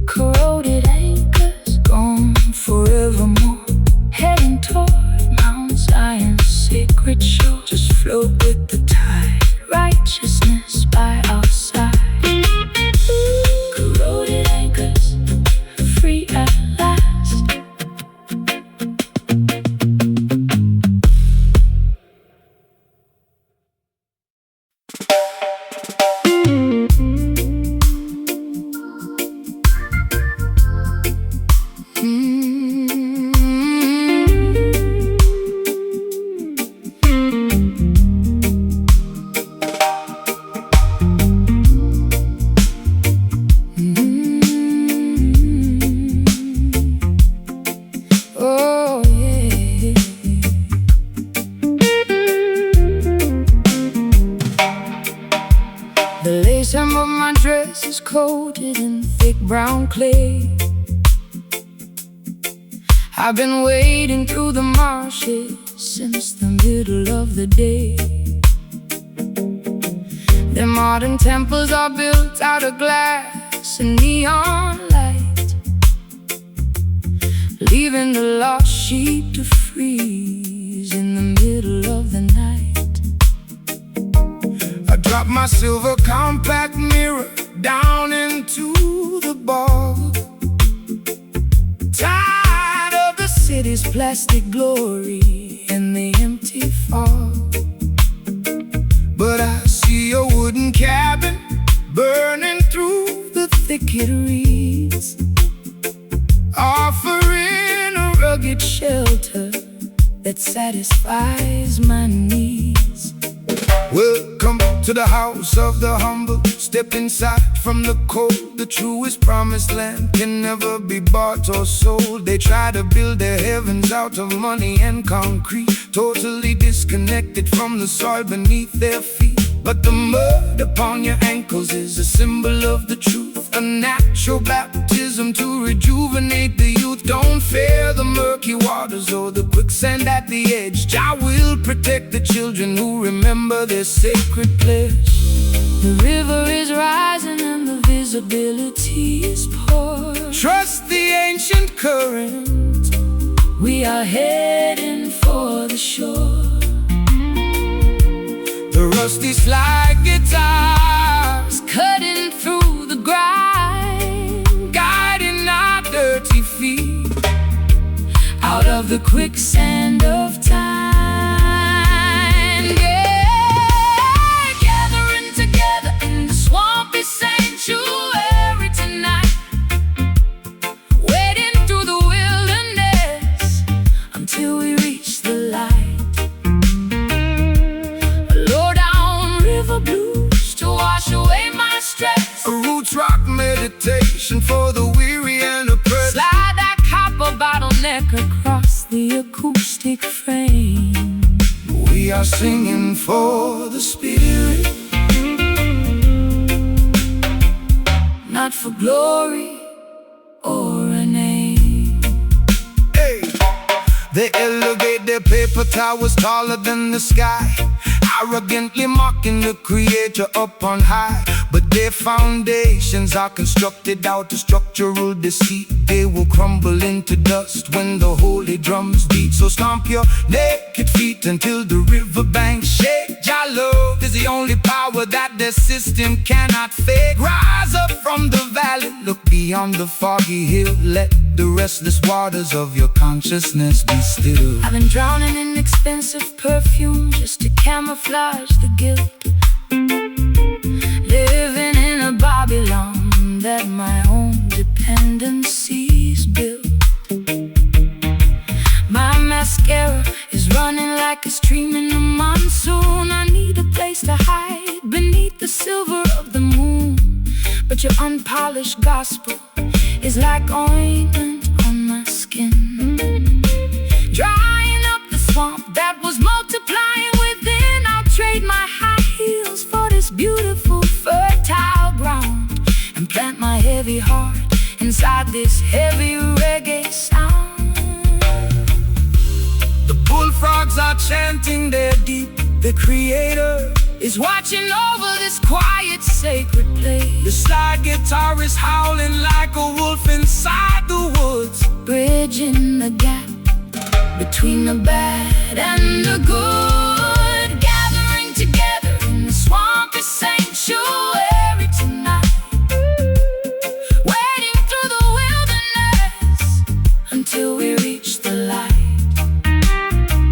Corroded anchors gone forevermore, heading toward Mount Zion's sacred shore. Just float with the tide. Righteousness by our side. Corroded anchors, free at last. Oh yeah. The lace hem of my dress is coated in thick brown clay. I've been wading through the marshes since the middle of the day. Their modern temples are built out of glass and neon light, leaving the lost sheep to freeze in the middle of the night. I drop my silver compact mirror down into the bog, Tired of the city's plastic glory and the empty fog. but I see a wooden cabin burning through the thicket reeds, offering a rugged shelter that satisfies my needs. Welcome to the house of the humble. Step inside from the cold. The truest promised land can never be bought or sold. They try to build their heavens out of money and concrete, totally disconnected from the soil beneath their feet. But the mud upon your ankles is a symbol of the truth, a natural baptism baptism to rejuvenate the youth. Don't fear the murky waters or the quicksand at the edge. Jah will protect the children who remember their sacred pledge. The river is rising and the visibility is poor. Trust the ancient current. We are heading for the shore. The rusty slide guitars cutting through the grind, guiding our dirty feet out of the quicksand of time. Yeah, gathering together in the swampy sanctuary tonight, wading through the wilderness until we reach the light. Low down river blues to wash away my stress. A roots rock meditation for the weary and oppressed. Slide that copper bottleneck across the acoustic frame. We are singing for the spirit, not for glory or a name. hey. They elevate their paper towers taller than the sky, arrogantly mocking the creator up on high. But their foundations are constructed out of structural deceit. They will crumble into dust when the holy drums beat. So stomp your naked feet until the riverbanks shake. Jah love is the only power that their system cannot fake. Rise up from the valley, look beyond the foggy hill. Let the restless waters of your consciousness be still. I've been drowning in expensive perfume just to camouflage the guilt. Living in a Babylon that my own dependencies built. My mascara is running like a stream in the monsoon. I need a place to hide beneath the silver of the moon. But your unpolished gospel is like ointment on my skin, drying up the swamp that was multiplying within. I'll trade my high heels for this beautiful fertile ground and plant my heavy heart inside this heavy reggae sound. The bullfrogs are chanting their deep. The creator is watching over this quiet sacred place. The slide guitar is howling like a wolf inside the woods, bridging the gap between the bad and the good. Gathering together in the swampy sanctuary tonight, wading through the wilderness until we reach the light.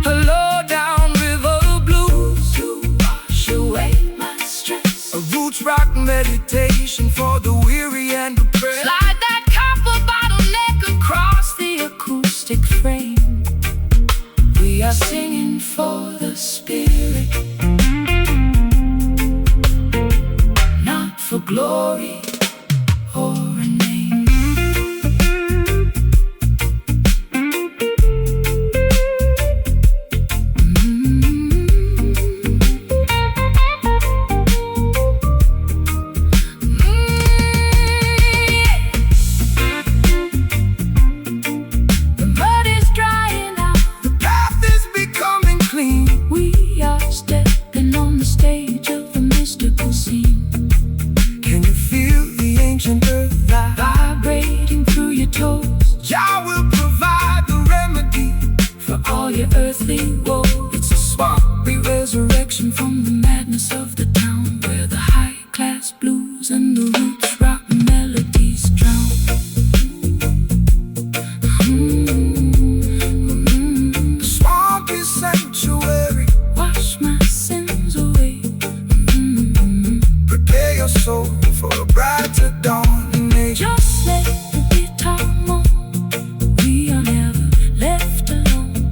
a low down river blues To wash away my stress, a roots rock meditation for the weary and oppressed. slide that copper bottleneck across the acoustic frame. We are singing for the spirit, not for glory or a name. The mud is drying out. The path is becoming clean. We are stepping on the stage of a mystical scene, Can you feel the ancient earth vibrating through your toes Jah will provide the remedy for all your earthly woes. It's a swampy resurrection from the madness of the town, where the high-class blues and the roots rock melodies drown. the swampy sanctuary. Wash my sins away. Prepare your soul for a brighter dawning age. Just let the guitar moan. We are never left alone.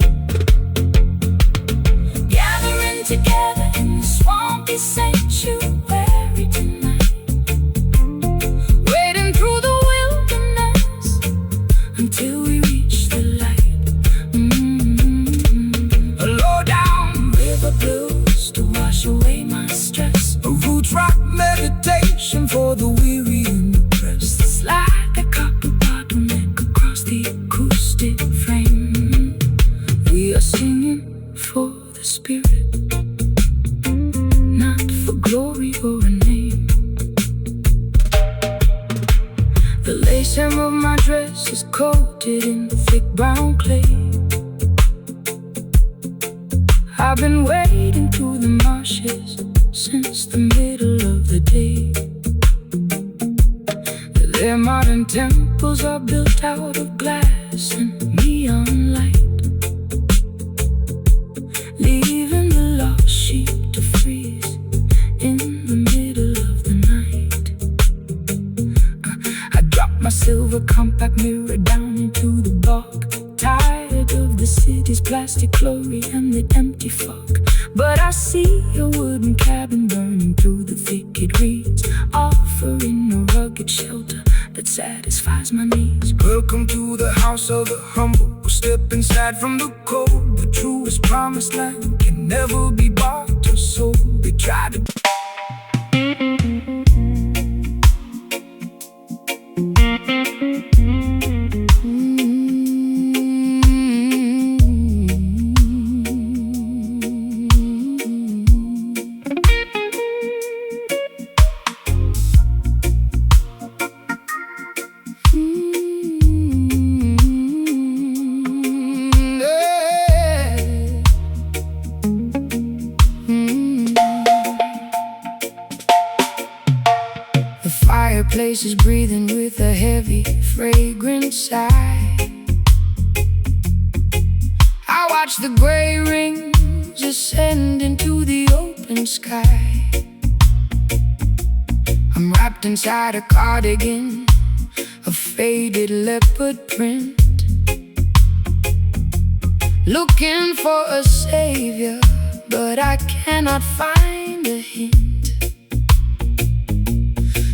hem of my dress is coated in thick brown clay. I've been wading through the marshes since the middle of the day. Their modern temples are built out of glass and neon light, leaving the lost sheep to freeze in the middle of the night. I dropped my silver compact mirror down into the bog, tired of the city's plastic glory and the empty fog. But I see a wooden cabin burning through the thicket reeds, offering a rugged shelter that satisfies my needs. Welcome to the house of the humble. We'll step inside from the cold. The truest promised land can never be bought or sold. They try to place is breathing with a heavy, fragrant sigh. I watch the gray rings ascend into the open sky. I'm wrapped inside a cardigan, a faded leopard print, looking for a savior, but I cannot find a hint.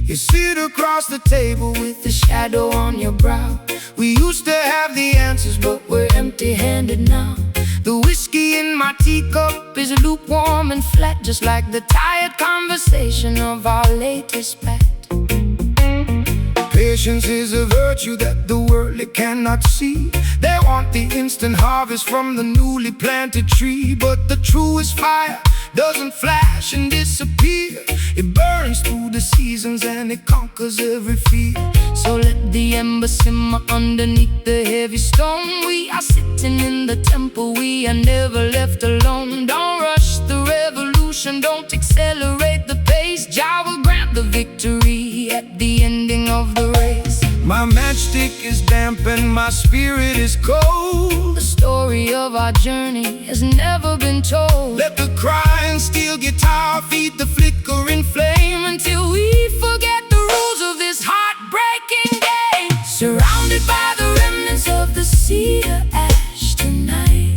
You sit across the table with the shadow on your brow. We used to have the answers, but we're empty-handed now. The whiskey in my teacup is lukewarm and flat, just like the tired conversation of our latest spat. Patience is a virtue that the worldly cannot see. They want the instant harvest from the newly planted tree, but the truest fire doesn't flash and disappear. It burns through the seasons and it conquers every fear. So let the ember simmer underneath the heavy stone. We are sitting in the temple, we are never left alone. Don't rush the revolution, don't accelerate the pace. Jah will grant the victory at the ending of the race. My matchstick is damp and my spirit is cold. The story of our journey has never been told. Let the crying steel guitar feed the flickering flame until we forget the rules of this heartbreaking game. Surrounded by the remnants of the cedar ash tonight,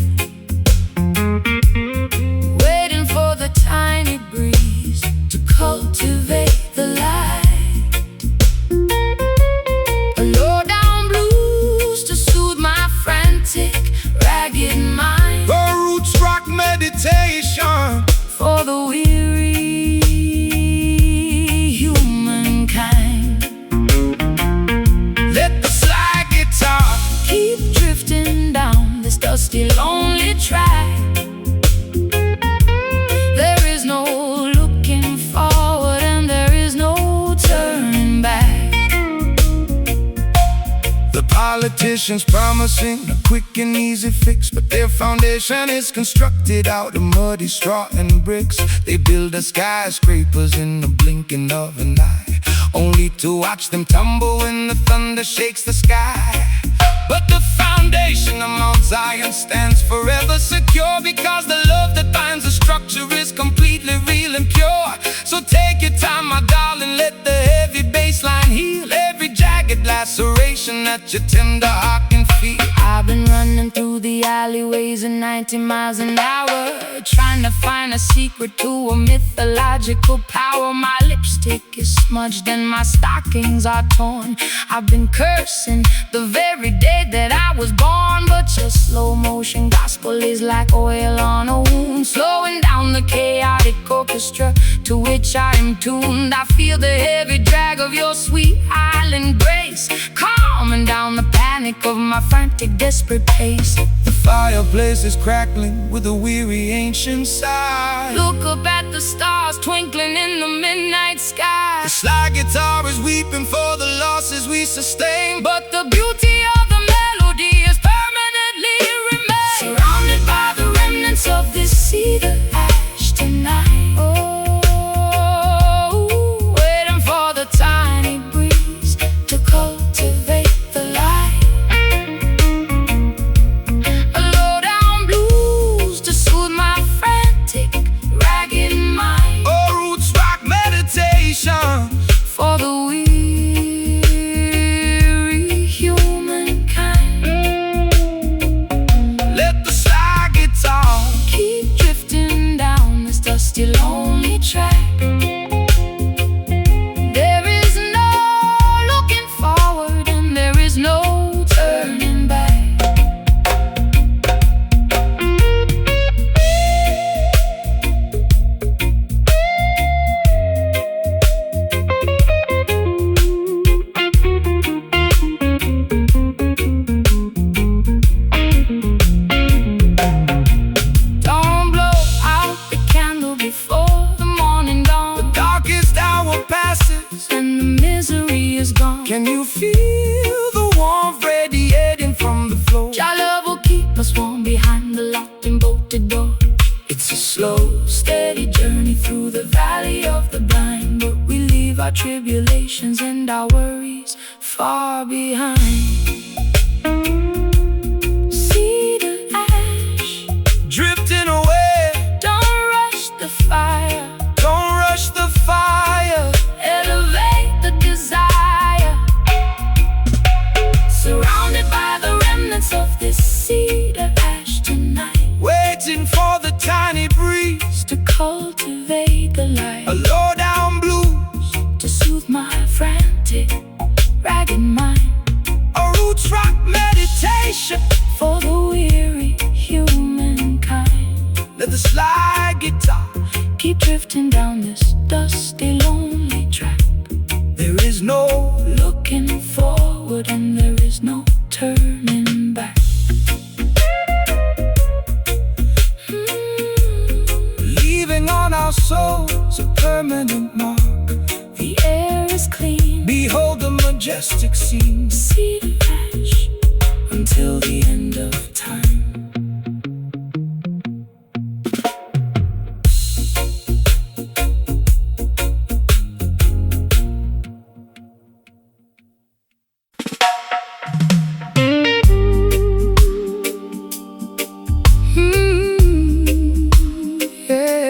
waiting for the tiny breeze to cultivate the light. Ragged mind, the roots rock meditation for the weary humankind. Let the slide guitar keep drifting down this dusty, lonely track. There is no looking forward and there is no turning back. The politicians promising a quick and easy fix, but their foundation is constructed out of muddy straw and bricks. They build the skyscrapers in the blinking of an eye, only to watch them tumble when the thunder shakes the sky. But the foundation of Mount Zion stands forever secure, because the love that binds the structure is completely real and pure. So take your time, my darling, let the heavy bass line heal every jagged laceration that your tender heart can feel. I've been running through the alleyways at 90 miles an hour, trying to find a secret to a mythological power. My lipstick is smudged and my stockings are torn. I've been cursing the very day that I was born, but your slow motion gospel is like oil on a wound, slowing down the chaotic orchestra to which I am tuned. I feel the heavy drag of your sweet island grace, calming down the panic of my frantic, desperate pace. The fireplace is crackling with a weary ancient sigh. Look up at the stars twinkling in the midnight sky. The slide guitar is weeping for the losses we sustained, but the beauty of the melody is permanently remained. Surrounded by the remnants of this cedar ash tonight. Oh, waiting for the tiny breeze to cultivate the light. A low-down blues to soothe my frantic, ragged mind. Oh, roots rock meditation For the weary humankind. Let the slide guitar Keep drifting down this dusty, lonely track. There is no looking forward and there is no turning back. Don't blow out the candle before the morning dawn, darkest hour passes. and the misery is gone. Can you feel the warmth radiating from the floor? Your love will keep us warm behind the locked and bolted door. It's a slow, steady journey through the valley of the blind, but we leave our tribulations and our worries far behind. Cedar ash, Drifting away, don't rush the fire. don't rush the fire. Elevate the desire. Surrounded by the remnants of this cedar ash tonight. Waiting for the tiny breeze, To cultivate the light. a low-down blues, To soothe my frantic, ragged mind. a roots rock meditation. For the weary humankind. Let the slide guitar, Keep drifting down this dusty, lonely track. there is no Looking forward and there is no turning back. leaving on our souls a permanent mark. The air is clean. Behold the majestic scene Cedar ash until the end of time. yeah.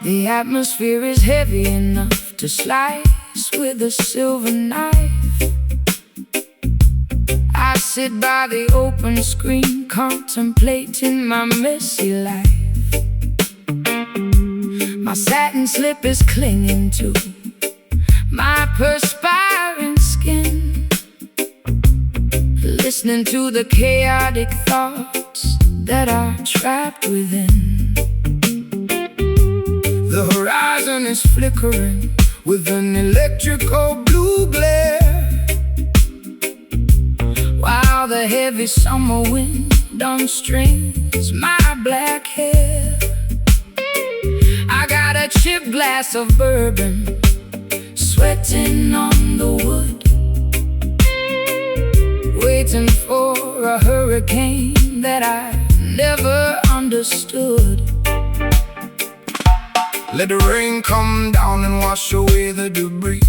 The atmosphere is heavy enough to slice with a silver knife. I sit by the open screen, contemplating my messy life. My satin slip is clinging to my perspiring skin, listening to the chaotic thoughts that are trapped within. The horizon is flickering with an electrical blue glare, while the heavy summer wind unstrings my black hair. I got a chipped glass of bourbon, sweating on the wood, waiting for a hurricane that I never understood. let the rain come down and wash away the debris.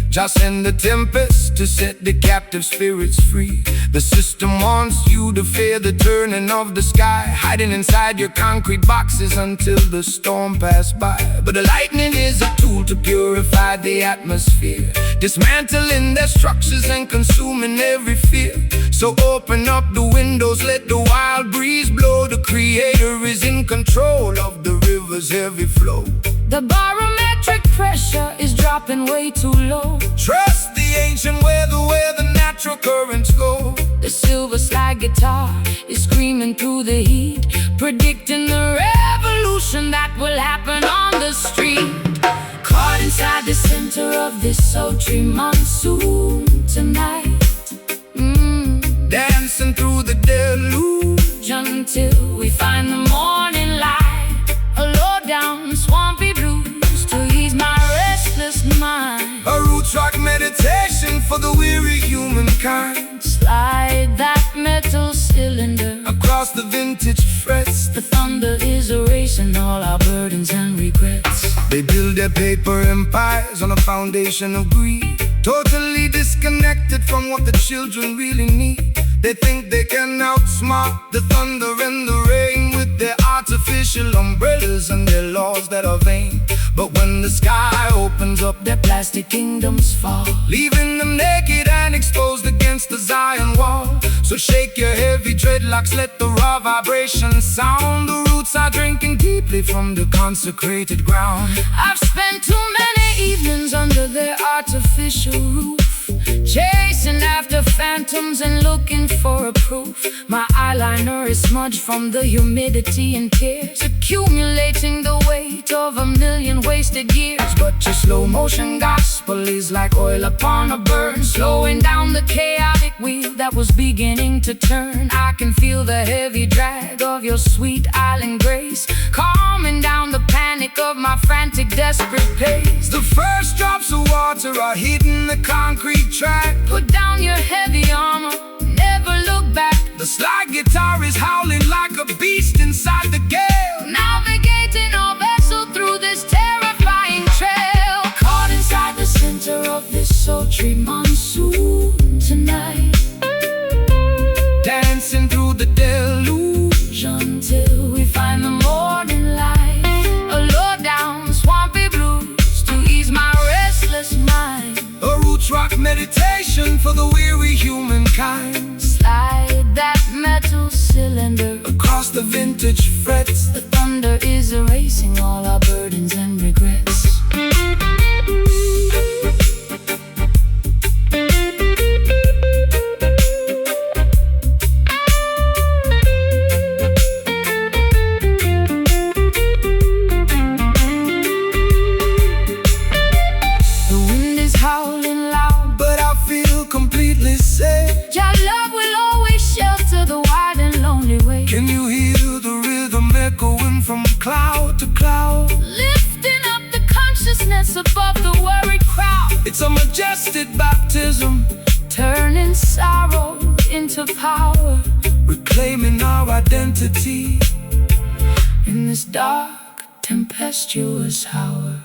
Just send the tempest to set the captive spirits free. The system wants you to fear the turning of the sky, hiding inside your concrete boxes until the storm pass by. But the lightning is a tool to purify the atmosphere, dismantling their structures and consuming every fear. So open up the windows, let the wild breeze blow. The Creator is in control of the river's heavy flow. The barometric pressure is dropping way too low. Trust the ancient weather where the natural currents go. The silver slide guitar is screaming through the heat, predicting the revolution. revolution that will happen on the street. Caught inside the center of this sultry monsoon tonight. Dancing through the deluge Until we find the morning light. A low down swampy blues to ease my restless mind. a roots rock meditation for the weary humankind. Slide that metal cylinder Across the vintage frets, The thunder is erasing all our burdens and regrets. they build their paper empires on a foundation of greed, totally disconnected from what the children really need. They think they can outsmart the thunder and the rain with their artificial umbrellas and their laws that are vain. But when the sky opens up, Their plastic kingdoms fall. leaving them naked and exposed against the Zion wall. So shake your heavy dreadlocks, let the raw vibration sound. The roots are drinking deeply from the consecrated ground. I've spent too many evenings under their artificial roof, chasing after phantoms and looking for a proof. My eyeliner is smudged from the humidity and tears, accumulating the weight of a million wasted years. But your slow motion gospel is like oil upon a burn, slowing down the chaotic wheel that was beginning to turn. I can feel the heavy drag of your sweet island grace, calming down the panic of my frantic, desperate pace. The first drops of water are hitting the concrete track. Put down your heavy armor, never look back. The slide guitar is howling like a beast inside the gale. Navigating our vessel through this terrifying trail. Caught inside the center of this sultry monsoon tonight. Dancing through the deluge Until we find the morning light. A low down swampy blues to ease my restless mind. a roots rock meditation for the weary humankind. Slide that metal cylinder Across the vintage frets, The thunder is erasing all our burdens and regrets. The wind is howling loud, but I feel completely safe. Your love will always shelter the wide and lonely way. Can you hear the rhythm echoing from cloud to cloud? Lifting up the consciousness above the worried crowd. It's a majestic baptism, Turning sorrow into power reclaiming our identity in this dark, tempestuous hour.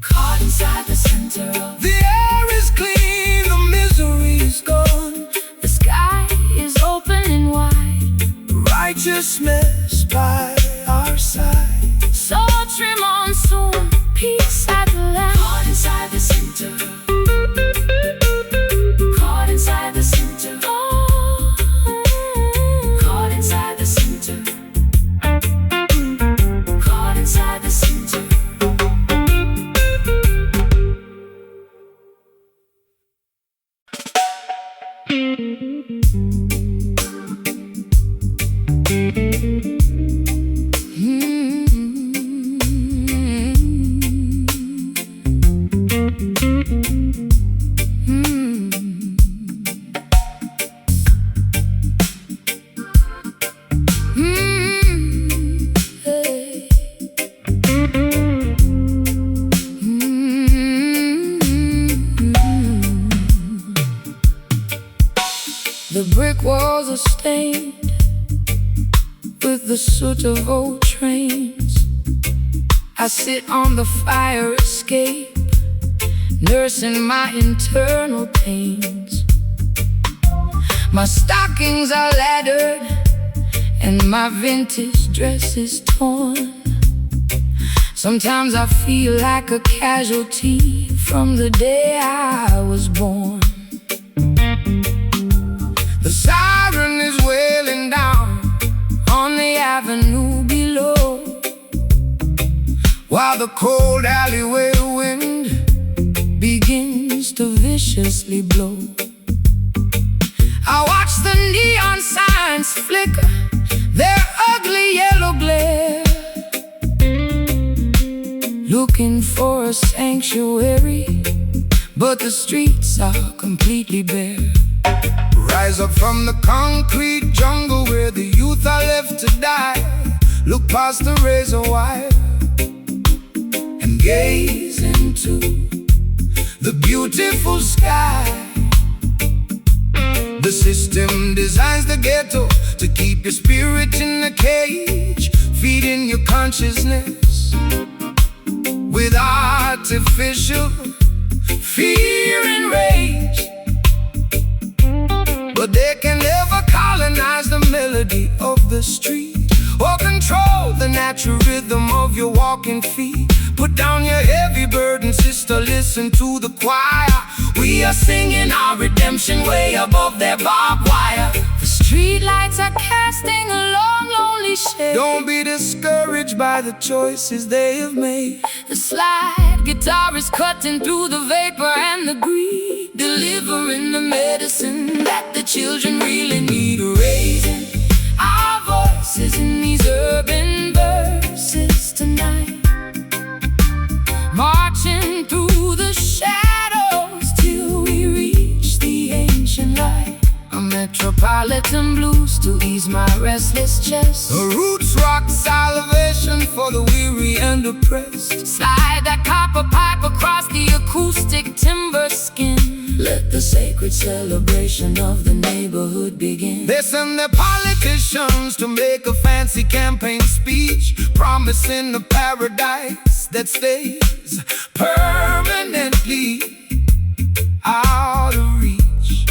Caught inside the center of the air is clean, the misery is gone. the sky is open and wide. Righteousness by our side. Sultry monsoon, peace at the land. Caught inside the center. Caught inside the center. Caught inside the center. Caught inside the center. The brick walls are stained with the soot of old trains. I sit on the fire escape, nursing my internal pains. My stockings are laddered and my vintage dress is torn. Sometimes I feel like a casualty from the day I was born. The siren is wailing down On the avenue below, while the cold alleyway wind begins to viciously blow. I watch the neon signs flicker, their ugly yellow glare sanctuary, but the streets are completely bare. Rise up from the concrete jungle where the youth are left to die. Look past the razor wire and gaze into the beautiful sky. The system designs the ghetto to keep your spirit in a cage, feeding your consciousness with artificial fear and rage. But they can never colonize the melody of the street or control the natural rhythm of your walking feet. Put down your heavy burden, sister, listen to the choir. We are singing our redemption way above their barbed wire. The street lights are casting a long, lonely shade. Don't be discouraged by the choices they have made. The slide guitar is cutting through the vapor and the greed, delivering the medicine that the children really need. Raising our voices in these urban verses tonight, marching through the shadows till we reach the ancient light. A metropolitan blues to ease my restless chest. A roots rock salvation for the weary and oppressed. Slide that copper pipe across the acoustic timber skin. Let the sacred celebration of the neighborhood begin. They send their politicians to make a fancy campaign speech, promising a paradise that stays permanently out of reach.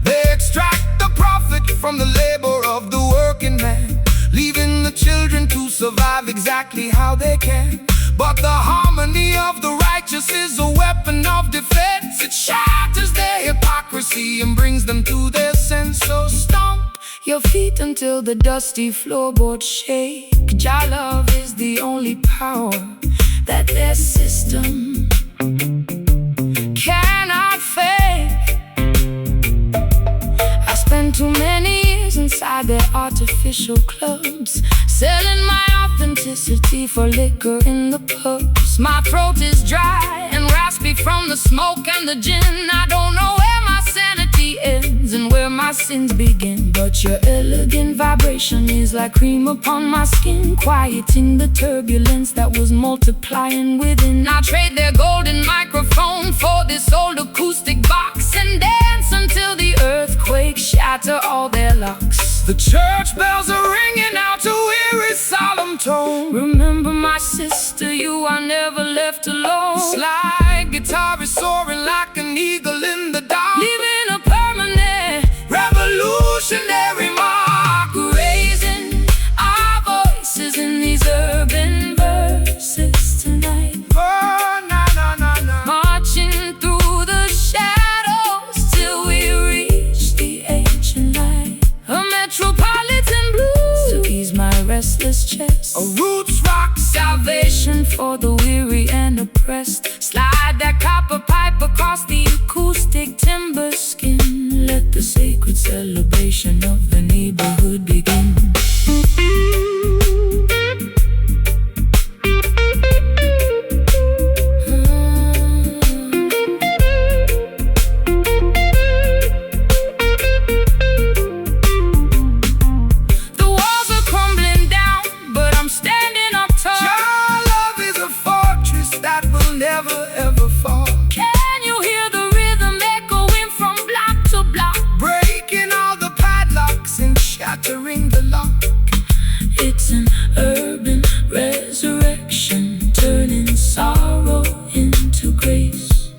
They extract the profit from the labor of the working man, leaving the children to survive exactly how they can. But the harmony of the righteous is a weapon of defense. It shatters their hypocrisy and brings them to their sense. So stomp your feet until the dusty floorboards shake. Jah love is the only power that their system cannot fake. I spent too many years inside their artificial clubs, selling my authenticity for liquor in the pubs. My throat is dry and raspy from the smoke and the gin. I don't know where my sanity ends and where my sins begin, but your elegant vibration is like cream upon my skin, quieting the turbulence that was multiplying within. I'll trade their golden microphone for this old acoustic box and dance until the earthquake shatter all their locks. The church bells are ringing out to weary solemn tone. Remember my sister, you are never left alone. Slide guitar is soaring like an eagle in the dark, Leaving a permanent revolutionary mark. Raising our voices in these urban verses tonight, Oh, na na na na. marching through the shadows till we reach the ancient light. A metropolitan blues to ease my restless chest. A roots rock Salvation for the weary and oppressed. Slide that copper pipe across the acoustic timber skin. Let the sacred celebration of the neighborhood begin. The walls are crumbling down, but I'm standing up tall. Your love is a fortress that will never ever fall, Can you hear the rhythm echoing from block to block? breaking all the padlocks and shattering the lock. It's an urban resurrection, turning sorrow into grace,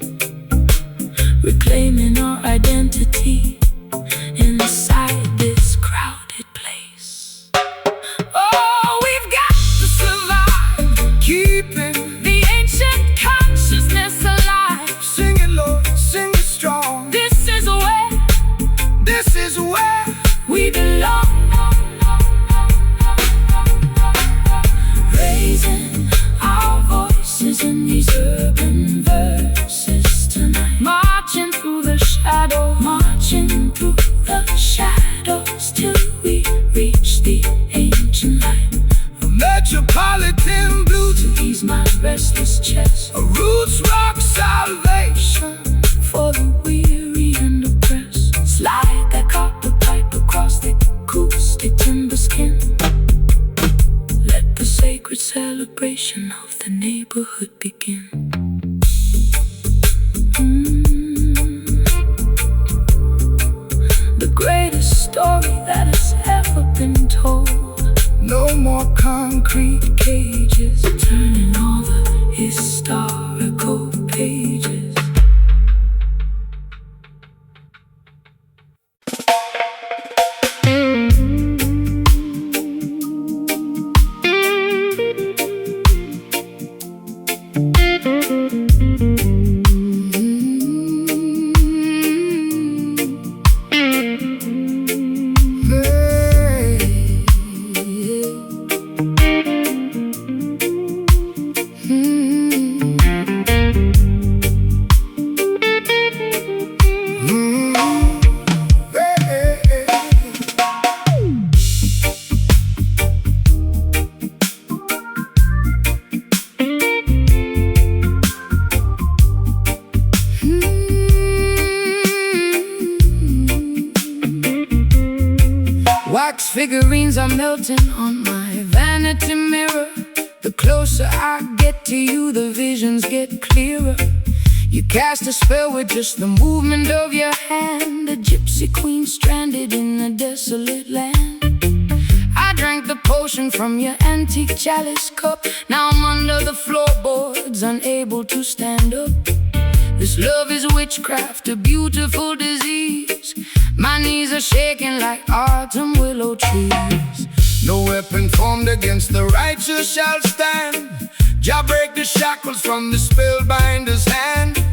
reclaiming our identity inside this crowded place. Oh, we've got to survive, Keeping, the ancient consciousness alive. sing it, Lord, sing it strong. This is where This is where we belong. Raising our voices in these urban verses tonight, marching through the shadows, marching through the shadows till we reach the ancient light. a metropolitan blue to Ease my restless celebration of the neighborhood begin. The greatest story that has ever been told. No more concrete cages turning all the historical pages. Wax figurines are melting on my vanity mirror. The closer I get to you, the visions get clearer. You cast a spell with just the movement of your hand. A gypsy queen stranded in a desolate land. I drank the potion from your antique chalice cup. Now I'm under the floorboards, unable to stand up. This love is witchcraft, a beautiful disease. My knees are shaking like autumn willow trees. No weapon formed against the righteous shall stand. Jah break the shackles from the spellbinder's hand.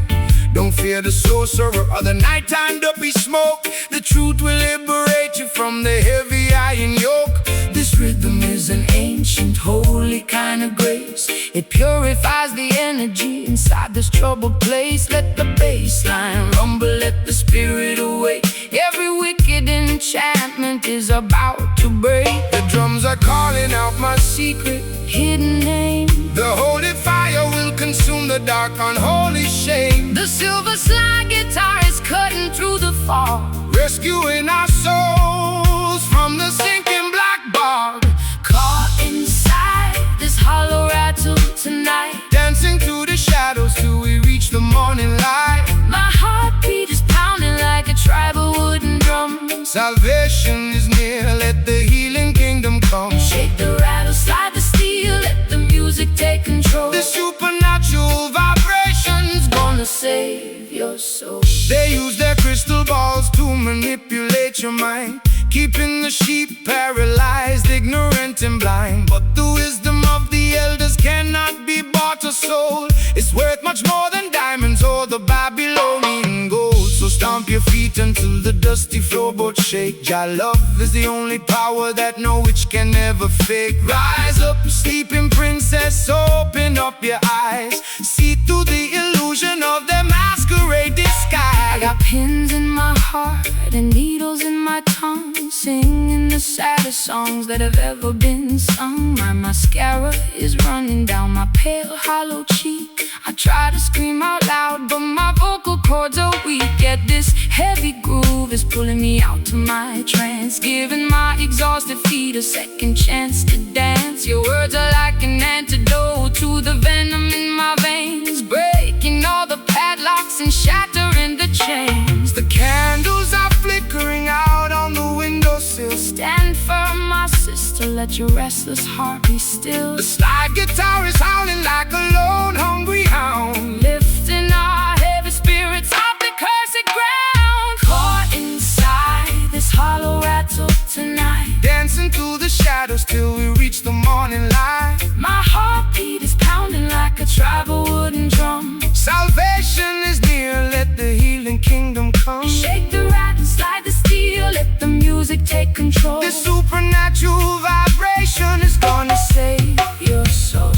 Don't fear the sorcerer or the nighttime dopey smoke. The truth will liberate you from the heavy iron yoke. This rhythm is an ancient, holy kind of grace. It purifies the energy inside this troubled place. Let the bass line rumble, let the spirit awake. Every wicked enchantment is about to break. The drums are calling out my secret, hidden name. The holy fire will consume the dark, unholy shame. The silver slide guitar is cutting through the fog, rescuing our souls from the sinking black bog. Caught inside this hollow rattle tonight, Dancing through the shadows till we reach the morning light. my heartbeat is pounding like a tribal wooden drum. Salvation is near, let the healing kingdom come. Shake the rattle, slide the steel, let the music take control. The supernatural vibrations Gonna save your soul. they use their crystal balls to manipulate your mind, keeping the sheep paralyzed, ignorant and blind. But the wisdom of the elders cannot be bought or sold. It's worth much more than diamonds or the Babylonian gold. So stomp your feet until the dusty floorboards shake. Jah love is the only power that no witch can ever fake. Rise up, sleeping princess, open up your eyes. See through the illusion of their masquerade disguise. I got pins in my heart and needles in my tongue, singing the saddest songs that have ever been sung. My mascara is running down my pale hollow cheek. I try to scream out loud, but my vocal cords are weak. Yet this heavy groove is pulling me out to my trance, giving my exhausted feet a second chance to dance. Your words are like an antidote to the venom in my veins, breaking all the padlocks and shattering the chains. The candles are flickering out on the windowsill. Stand firm, my sister, let your restless heart be still. The slide guitar is howling like a lone, hungry hound, Lifting our heavy spirits off the cursed ground. Caught inside this hollow rattle tonight, dancing through the shadows till we reach the morning light. my heartbeat is pounding like a tribal wooden drum. Salvation is near, let the healing kingdom come. Shake the rattle, slide the steel, let the music take control. The supernatural vibration is gonna Save your soul.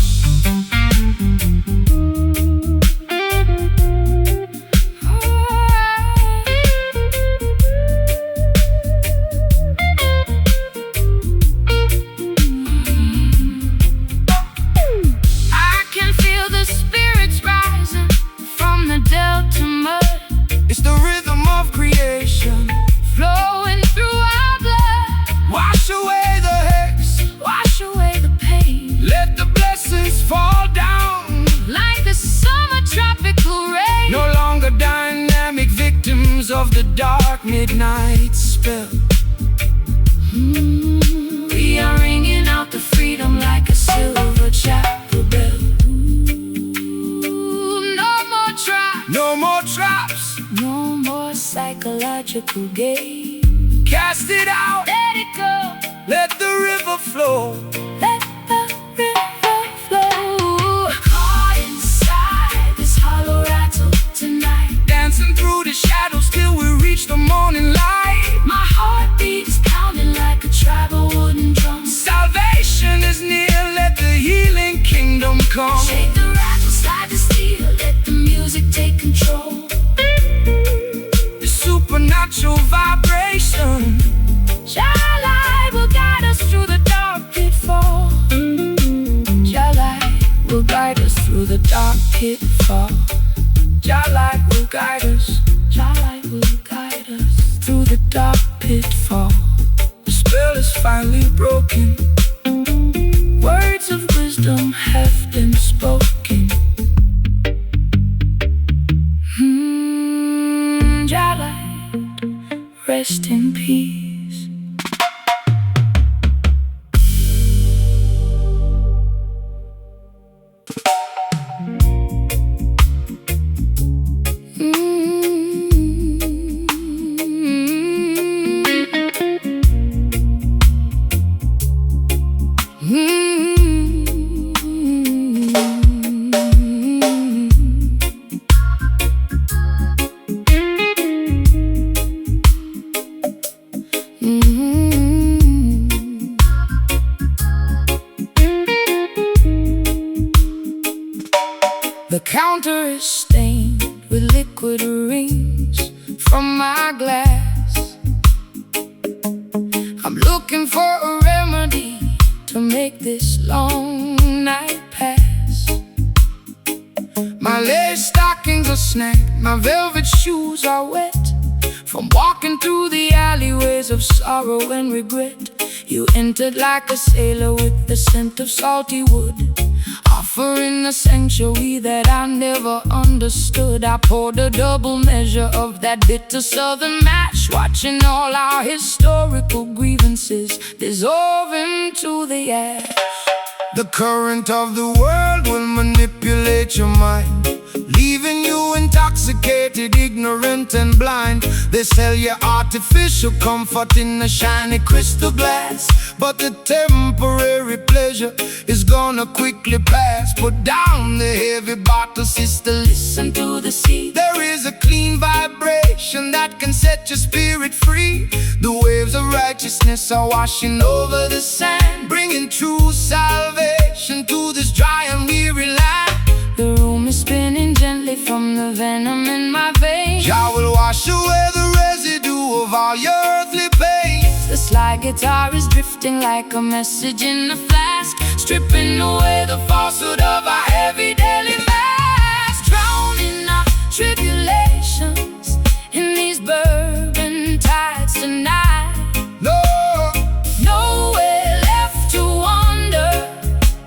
I can feel the spirits rising from the delta mud, It's the rhythm of creation, flowing through our blood. wash midnight spell. We are ringing out the freedom like a silver chapel bell. No more traps, No more traps, no more psychological game. cast it out, Let it go, let the river flow. let the river flow. Caught inside this hollow rattle tonight, Dancing through the shadows till we reach the morning light. my heartbeat is pounding like a tribal wooden drum. Salvation is near, let the healing kingdom come. Shake the rattle, slide the steel, let the music take control. The supernatural vibration, Your light will guide us through the dark pitfall. Your light will guide us through the dark pitfall. your light will guide us. Your light will guide us through the dark pitfall. The spell is finally broken. Words of wisdom have been spoken. Your light, rest in peace. The counter is stained with liquid rings from my glass. I'm looking for a remedy to make this long night pass. My lace stockings are snagged, my velvet shoes are wet. From walking through the alleyways of sorrow and regret, you entered like a sailor with the scent of salty wood, offering a sanctuary that I never understood. I poured a double measure of that bitter southern match, watching all our historical grievances dissolve into the ash. The current of the world will manipulate your mind, leaving you intoxicated, ignorant and blind. They sell you artificial comfort in a shiny crystal glass, but the temporary pleasure is gonna quickly pass. Put down the heavy bottle, sister, listen to the sea. There is a clean vibration that can set your spirit free. The waves of righteousness are washing over the sand, bringing true salvation to this dry and weary land. The room is spinning gently from the venom in my veins. Jah will wash away the residue of all your earthly pains. The sly guitar is drifting like a message in a flask, stripping away the falsehood of our heavy daily mask. Drowning our tribulations in these bourbon tides tonight. No, Nowhere left to wander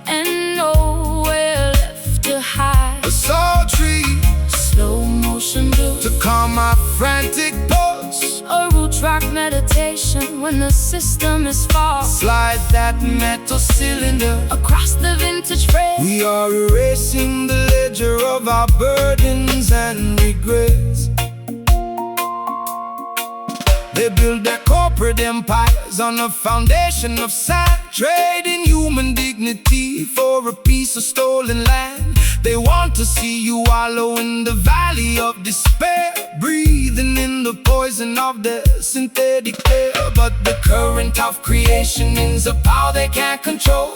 and nowhere left to hide. a sultry Slow motion blues, to calm my frantic pulse. a root rock meditation when the system is false. Slide that metal cylinder. Across the vintage phrase, We are erasing the ledger of our burdens and regrets. They build their corporate empires on a foundation of sand, trading human dignity for a piece of stolen land. They want to see you wallow in the valley of despair, breathing in the poison of the synthetic air. But the current of creation is a power they can't control.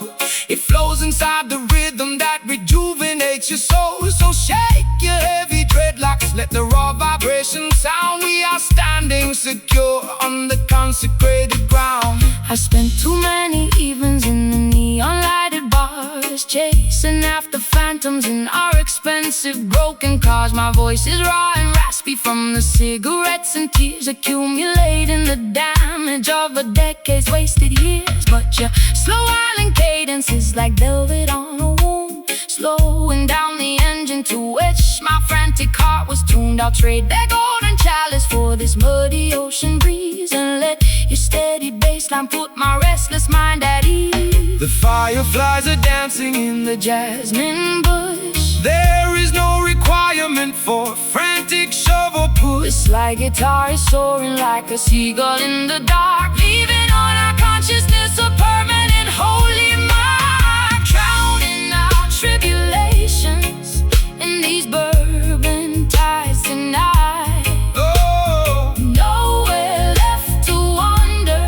It flows inside the rhythm that rejuvenates your soul. So shake your heavy dreadlocks, let the raw vibration sound. We are standing secure on the consecrated ground. I spent too many evenings in the neon lighted bars, chasing after phantoms in our expensive broken cars. My voice is raw and raspy from the cigarettes and tears, accumulating the damage of a decade's wasted years. But your slow island cadence is like velvet on a wound, slowing down the engine to which my frantic heart was tuned. I'll trade their golden chalice for this muddy ocean breeze, and let your steady bassline put my restless mind at ease. The fireflies are dancing in the jasmine bush. There is no requirement for frantic shovel push. This light guitar is soaring like a seagull in the dark, leaving on our consciousness a permanent holy mark, drowning out tribulations in these bourbon tides tonight. Oh, nowhere left to wander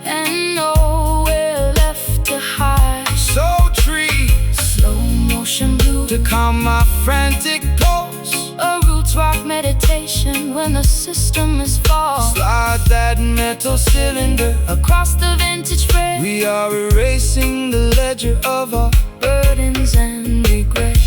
and nowhere left to hide. so trees Slow motion blue, to calm my frantic pulse. a roots rock meditation when the system is false. Slide that metal cylinder. Across the vintage fret, We are erasing the ledger of our burdens and regrets.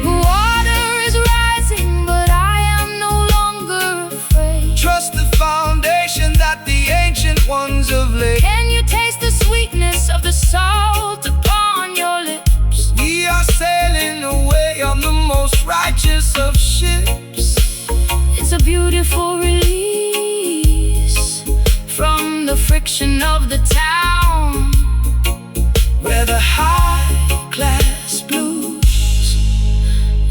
Water is rising, but I am no longer afraid. Trust the foundation that the ancient ones have laid. Can you taste the sweetness of the salt upon your lips? We are sailing away on the most righteous of ships. It's a beautiful release from the friction of the town, Where the high-class blues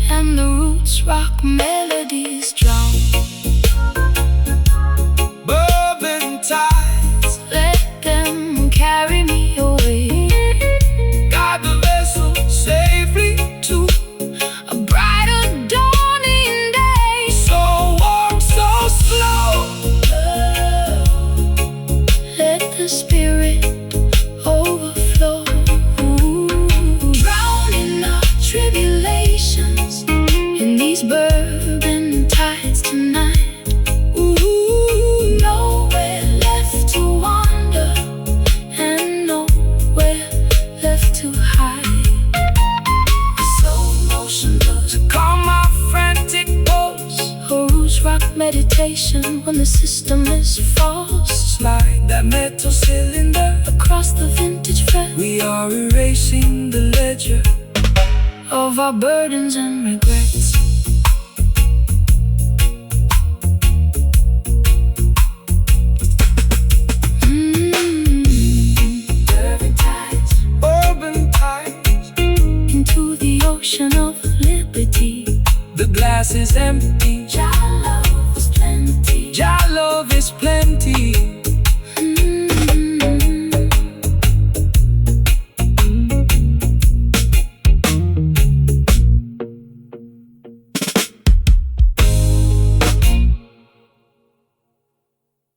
and the roots rock melodies drown. bourbon tides Let them carry me away, guide the vessel safely to a brighter dawning day. so warm, so slow. Let the spirit overflow, drowning out tribulations in these bourbon tides tonight. Ooh, Nowhere left to wander and nowhere left to hide. Slow motion blues, calm my frantic pulse. a roots rock meditation when the system is false. Slide that metal cylinder. Across the vintage fret We are erasing the ledger. of our burdens and regrets. Bourbon tides. Into the ocean of liberty. The glass is empty.